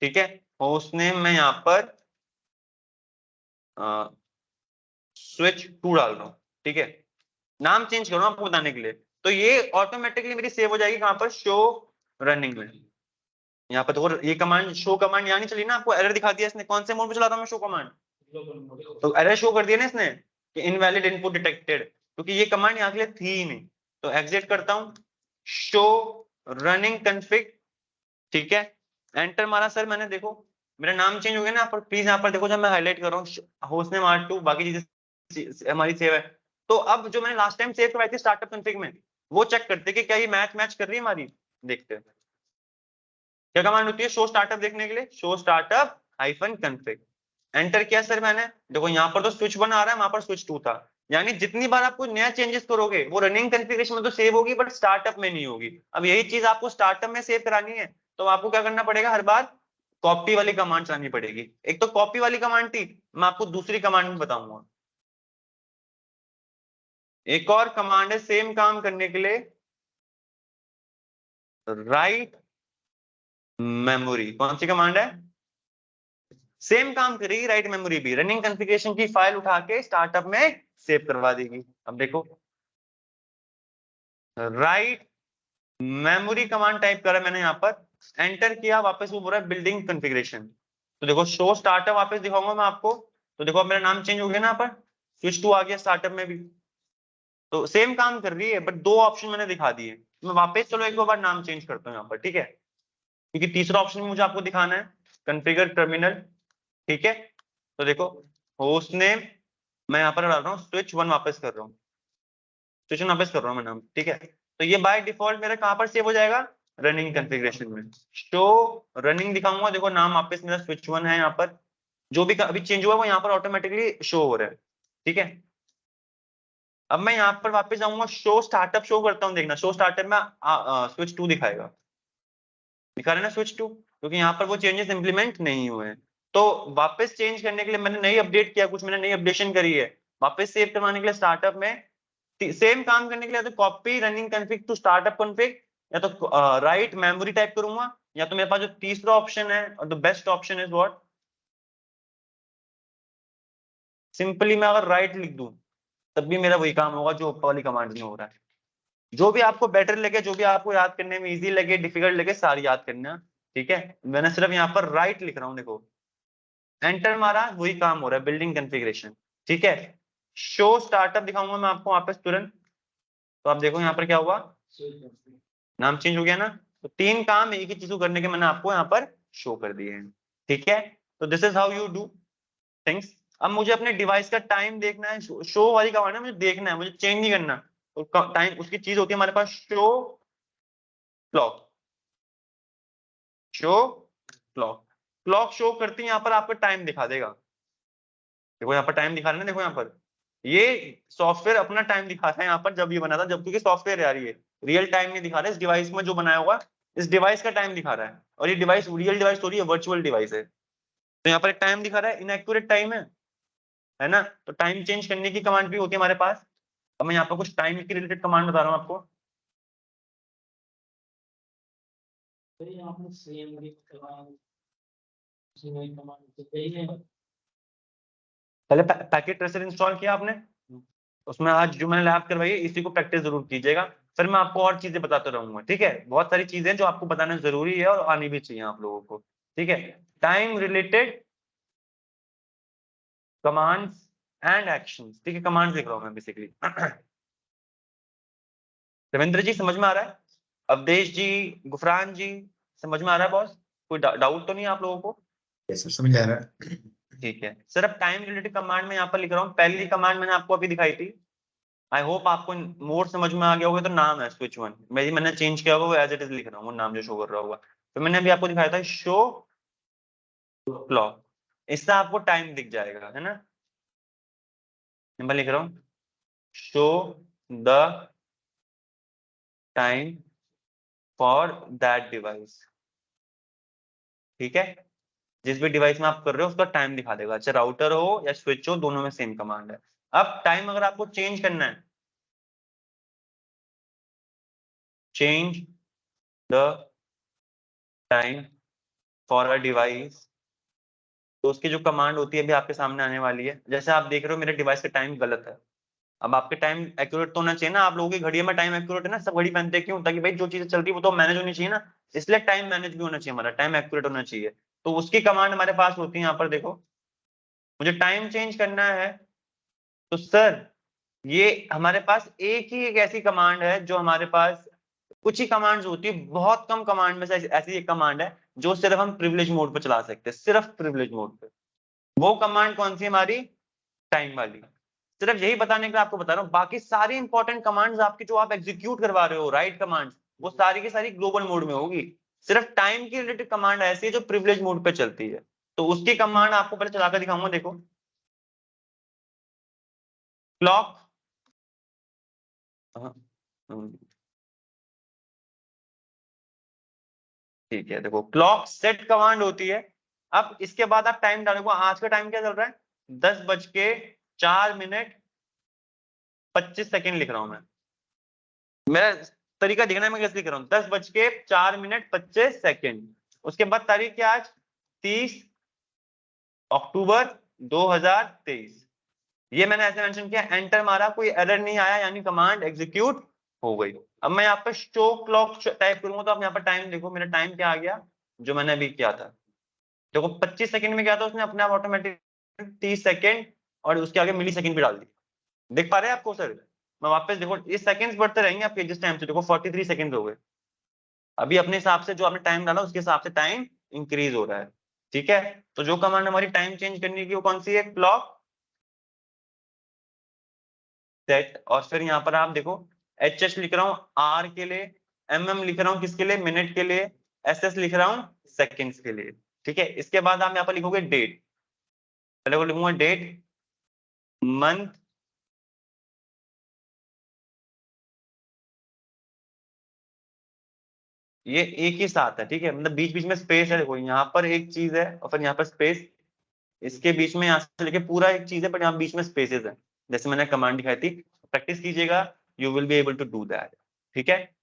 ठीक है। होस्ट नेम मैं यहाँ पर स्विच 2 डाल रहा हूँ, ठीक है, नाम चेंज कर रहा हूँ आपको बताने के लिए। तो ये ऑटोमेटिकली मेरी सेव हो जाएगी कहाँ पर? शो रनिंग में। यहाँ पर तो ये कमांड शो कमांड यहाँ नहीं चली ना, आपको एरर दिखा दिया इसने। कौन से मोड पे चला रहा हूँ मैं शो कमांड? तो एरर शो कर दिया ना इसने कि इनवैलिड इनपुट डिटेक्टेड, क्योंकि ये कमांड यहाँ के लिए थी ही नहीं। तो एग्जिट करता हूँ, शो रनिंग कॉन्फ़िग, ठीक है, एंटर मारा सर मैंने, देखो मेरा नाम चेंज हो गया ना। यहाँ पर प्लीज, यहाँ पर देखो जब मैं हाईलाइट कर रहा हूँ होस्ट नेम R2, बाकी चीजें हमारी सेव है। तो अब जो मैंने लास्ट टाइम सेव करवाई थी स्टार्टअप कॉन्फ़िग में, वो चेक करते कि क्या ये मैच कर रही है हमारी, देखते हैं क्या कमांड होती है शो स्टार्टअप देखने के लिए, show startup hyphen config. Enter किया सर मैंने, देखो यहाँ पर तो स्विच 1 आ रहा है, वहां पर स्विच 2 था। यानी जितनी बार आपको नया चेंजेस करोगे वो रनिंग कॉन्फ़िगरेशन में तो सेव होगी, बट स्टार्टअप में नहीं होगी। अब यही चीज आपको स्टार्टअप में सेव करानी है, तो आपको क्या करना पड़ेगा, हर बार कॉपी वाली कमांड चलानी पड़ेगी। एक तो कॉपी वाली कमांड थी, मैं आपको दूसरी कमांड में बताऊंगा। एक और कमांड है सेम काम करने के लिए, राइट मेमोरी। कौन सी कमांड है? सेम काम करेगी राइट मेमोरी भी, रनिंग कॉन्फ़िगरेशन की फाइल उठा के स्टार्टअप में सेव करवा देगी। अब देखो राइट मेमोरी कमांड टाइप करा मैंने यहाँ पर, एंटर किया, वापस वो बोल रहा है बिल्डिंग कॉन्फ़िगरेशन। तो देखो शो स्टार्टअप वापस दिखाऊंगा मैं आपको, तो देखो अब मेरा नाम चेंज हो गया ना, यहाँ पर स्विच 2 आ गया स्टार्टअप में भी। तो सेम काम कर रही है, बट 2 ऑप्शन मैंने दिखा दिए। मैं वापस चलो एक दो बार नाम चेंज करता हूँ यहाँ पर, ठीक है, क्योंकि तीसरा ऑप्शन मुझे आपको दिखाना है, कॉन्फ़िगर टर्मिनल, ठीक है। तो देखो होस्ट नेम मैं यहाँ पर डाल रहा हूँ स्विच 1, वापस कर रहा हूँ, स्विच 1 वापस कर रहा हूँ मैं नाम, ठीक है। तो ये बाय डिफॉल्ट मेरा कहाँ पर सेव हो जाएगा? रनिंग कॉन्फ़िगरेशन में। शो रनिंग दिखाऊंगा, देखो नाम वापस मेरा स्विच 1 है, यहाँ पर जो भी अभी चेंज हुआ है वो यहाँ पर ऑटोमेटिकली शो हो रहा है, ठीक है। अब मैं यहाँ पर वापस जाऊंगा, शो स्टार्टअप शो करता हूँ, देखना शो स्टार्टअप में स्विच 2 दिखाएगा, दिखा रहे ना स्विच 2, क्योंकि यहाँ पर वो चेंजेस इंप्लीमेंट नहीं हुए हैं। तो वापस चेंज करने के लिए मैंने नई अपडेट किया, कुछ मैंने नई अपडेशन करी है, वापस सेव करवाने के लिए स्टार्टअप में सेम काम करने के लिए, तो copy running config to startup config, या तो राइट मेमोरी टाइप करूंगा, या तो मेरे पास जो तीसरा ऑप्शन है और the best option is what, simply मैं अगर राइट लिख दूं तब भी मेरा वही काम होगा जो ऊपर वाली कमांड में हो रहा है। जो भी आपको बेटर लगे, जो भी आपको याद करने में इजी लगे, डिफिकल्ट लगे, सारी याद करना, ठीक है। मैंने सिर्फ यहाँ पर राइट लिख रहा हूँ, देखो एंटर मारा, वही काम हो रहा है, बिल्डिंग कॉन्फ़िगरेशन। ठीक है, शो स्टार्टअप दिखाऊंगा मैं आपको वापस तुरंत। तो आप देखो यहाँ पर क्या हुआ, नाम चेंज हो गया ना। तो 3 काम एक ही चीज को करने के मैंने आपको यहाँ पर शो कर दिए हैं। ठीक है, तो this is how you do things. अब मुझे अपने डिवाइस का टाइम देखना है, शो वाली कमांड है, मुझे देखना है, मुझे चेंज नहीं करना। तो टाइम उसकी चीज होती है हमारे पास, show clock. Show clock, clock show करती है यहाँ पर आपको टाइम दिखा देगा। देखो यहाँ पर टाइम दिखा रहा है ना, देखो यहाँ पर ये सॉफ्टवेयर अपना टाइम दिखा रहा है यहाँ पर, जब ये बना था, जब क्योंकि सॉफ्टवेयर यार ये रियल टाइम नहीं दिखा रहा है, इस डिवाइस में जो बनाया हुआ इस डिवाइस का टाइम दिखा रहा है। और ये डिवाइस रियल डिवाइस थोड़ी है, वर्चुअल डिवाइस है। तो यहाँ पर एक टाइम दिखा रहा है, इनएक्यूरेट टाइम है ना। तो टाइम चेंज करने की कमांड भी होती है हमारे पास। अब मैं यहाँ पर कुछ टाइम के रिलेटेड कमांड बता रहा हूँ आपको। पहले पैकेट ट्रेसर इंस्टॉल किया आपने, उसमें आज जो मैंने लैब करवाई है इसी को प्रैक्टिस जरूर कीजिएगा। फिर मैं आपको और चीजें बताते रहूंगा। ठीक है, बहुत सारी चीजें जो आपको बताना जरूरी है और आनी भी चाहिए आप लोगों को। ठीक है, time related commands and actions. ठीक है, कमांड्स लिख रहा हूं मैं बेसिकली। रविंद्र जी समझ में आ रहा है? अवधेश जी, गुफरान जी, समझ में आ रहा है बॉस? कोई डाउट तो नहीं है आप लोगों को? यस सर, समझ आ रहा है। ठीक है, सिर्फ टाइम रिलेटेड कमांड में यहाँ पर लिख रहा हूँ। पहली कमांड मैंने आपको अभी दिखाई थी, आई होप आपको मोड समझ में आ गया होगा। तो नाम है स्विच वन, मैंने चेंज किया होगा, वो एज इट इज लिख रहा हूँ, वो नाम जो शो कर रहा होगा। तो मैंने अभी आपको दिखाया था शो क्लॉक, इससे आपको टाइम दिख जाएगा, है ना। मैं लिख रहा हूँ show the time for that device. ठीक है, जिस भी डिवाइस में आप कर रहे हो उसका टाइम दिखा देगा, चाहे राउटर हो या स्विच हो, दोनों में सेम कमांड है। अब टाइम अगर आपको चेंज करना है, change the time for a device, तो उसकी जो कमांड होती है अभी आपके सामने आने वाली है। जैसे आप देख रहे हो मेरे डिवाइस का टाइम गलत है, अब आपके टाइम एक्यूरेट तो होना चाहिए ना। आप लोगों की घड़ी में टाइम एक्यूरेट है ना, सब घड़ी पहनते क्यों? ताकि भाई जो चीजें चल रही है वो तो मैनेज होनी चाहिए ना, इसलिए टाइम मैनेज भी होना चाहिए, हमारा टाइम एक्यूरेट होना चाहिए। तो उसकी कमांड हमारे पास होती है यहाँ पर देखो, मुझे टाइम चेंज करना है। तो सर ये हमारे पास एक ही एक ऐसी कमांड है जो हमारे पास, कुछ ही कमांड्स होती है, बहुत कम कमांड में से ऐसी एक कमांड है जो सिर्फ हम प्रिविलेज मोड पे चला सकते हैं, सिर्फ प्रिविलेज मोड पे। वो कमांड कौन सी हमारी? टाइम वाली। सिर्फ यही बताने के लिए आपको बता रहा हूँ, बाकी सारी इंपॉर्टेंट कमांड्स आपकी जो आप एग्जीक्यूट करवा रहे हो, राइट कमांड्स, वो सारी की सारी ग्लोबल मोड में होगी। सिर्फ टाइम की रिलेटेड कमांड ऐसी है जो प्रिविलेज मोड पे चलती है। तो उसकी कमांड आपको पहले चलाकर दिखाऊंगा, देखो क्लॉक। ठीक है, देखो क्लॉक सेट कमांड होती है। अब इसके बाद आप टाइम डालोगे, आज का टाइम क्या चल रहा है? 10:04 लिख रहा हूं मैं। मेरा तरीका देखना है मैं कैसे लिख रहा हूँ, 10:04 उसके बाद तारीख क्या आज? 30 अक्टूबर 2023। ये मैंने ऐसे मेंशन किया, एंटर मारा, कोई एरर नहीं आया, यानी कमांड एग्जीक्यूट हो गई। अब मैं यहाँ पे शो क्लॉक टाइप करूंगा तो आप यहाँ पर टाइम देखो, मेरा टाइम क्या आ गया जो मैंने अभी किया था। देखो 25 सेकंड में क्या था, उसने अपने आप ऑटोमेटिक 30 सेकंड और उसके आगे मिली सेकंड भी डाल दी। देख पा रहे हैं आपको सर? मैं वापस देखो, ये सेकंड्स बढ़ते रहेंगे आपके जिस टाइम से, देखो 43 सेकंड हो गए। अभी अपने हिसाब से जो आपने टाइम डाला उसके हिसाब से टाइम इंक्रीज हो रहा है। ठीक है, तो जो कमांड हमारी टाइम चेंज करने की वो कौन सी है? Clock set. और फिर यहाँ पर आप देखो एच लिख रहा हूँ आर के लिए, लिख रहा हूँ किसके लिए? मिनट के लिए। एस लिख रहा हूँ सेकेंड्स के लिए। ठीक है, इसके बाद आप यहाँ पर लिखोगे डेट। पहले वो लिखूंगा डेट, मंथ, ये एक ही साथ है। ठीक है, मतलब बीच बीच में स्पेस है, देखो यहाँ पर एक चीज है और फिर यहाँ पर स्पेस, इसके बीच में यहाँ से लेके पूरा एक चीज है, बट यहाँ बीच में स्पेसेस है, जैसे मैंने कमांड दिखाई थी। प्रैक्टिस कीजिएगा, you will be able to do that. ठीक है,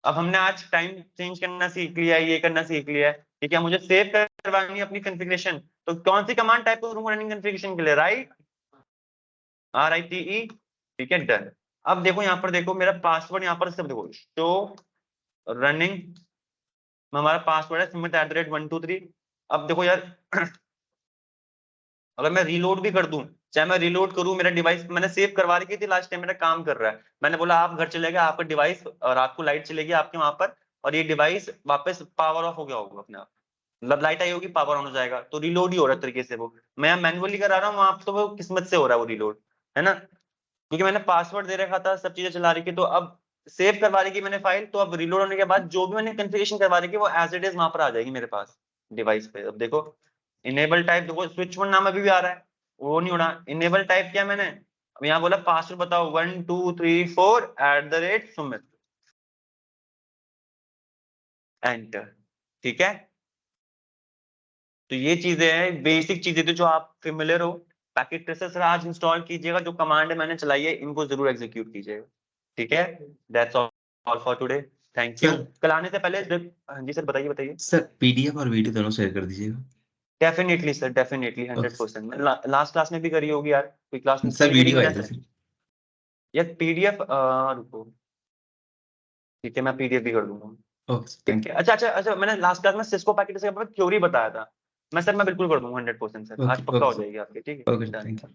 अब हमने आज टाइम चेंज करना सीख लिया है, ये करना सीख लिया है। ठीक है, मुझे सेव करवानी है अपनी कॉन्फ़िगरेशन, तो कौन सी कमांड टाइप करूंगा रनिंग कॉन्फ़िगरेशन के लिए? Right, RITE। ठीक है, डन। अब देखो यहाँ पर, देखो मेरा पासवर्ड यहाँ पर सब देखो, शो रनिंग, हमारा पासवर्ड है Sumit @123। अब देखो यार अगर मैं रीलोड भी कर दूं, चाहे मैं रीलोड करूं, मेरा डिवाइस मैंने सेव करवा रखी थी लास्ट टाइम, मेरा काम कर रहा है, मैंने बोला आप घर चले गए, आपका डिवाइस रात को लाइट चलेगी आपके वहां पर, और ये डिवाइस वापस पावर ऑफ हो गया होगा अपने आप, मतलब लाइट आई होगी पावर ऑन हो जाएगा, तो रीलोड ही हो रहा है तरीके से। वो मैं मैनुअली करा रहा हूँ, वहां तो वो किस्मत से हो रहा है वो रीलोड, है ना, क्योंकि मैंने पासवर्ड दे रखा था, सब चीजें चला रही थी, तो अब सेव करवा रही मैंने फाइल, तो अब रिलोड होने के बाद जो भी मैंने कॉन्फ़िगरेशन करवा रखी वो एज इट इज वहां पर आ जाएगी मेरे पास डिवाइस पे। अब देखो इनेबल टाइप, देखो स्विच वन नाम अभी भी आ रहा है, वो नहीं होना। इनेबल टाइप किया मैंने, अब यहाँ बोला पासवर्ड बताओ 1 2 3 4 @सुमित, एंटर, ठीक है। तो ये चीजें हैं, बेसिक चीजें थी जो आप फेमिलियर हो। पैकेट ट्रेसर सर आज इंस्टॉल कीजिएगा, जो कमांड मैंने चलाई है इनको जरूर एग्जीक्यूट कीजिएगा, ठीक है। That's all for today, thank you. Sir कल आने से पहले हाँ जी सर, बताइए बताइए। सर पीडीएफ और वीडियो दोनों शेयर कर दीजिएगा। Definitely sir, definitely 100%। Last class में भी करी होगी यार, कोई क्लास में सर कल करी वीडियो थी आए ना थे सर? सर। यार पीडीएफ, रुको, ठीक है मैं पीडीएफ भी कर दूंगा, ओके सर, थैंक ठीक है। अच्छा अच्छा अच्छा, मैंने लास्ट क्लास में सिस्को पैकेट से थ्योरी बताया था, मैं बिल्कुल कर दूंगा 100% सर, यू। आज ओके पक्का हो ओके सर, जाएगी आपकी, ठीक ओके है सर, डन। Thank you.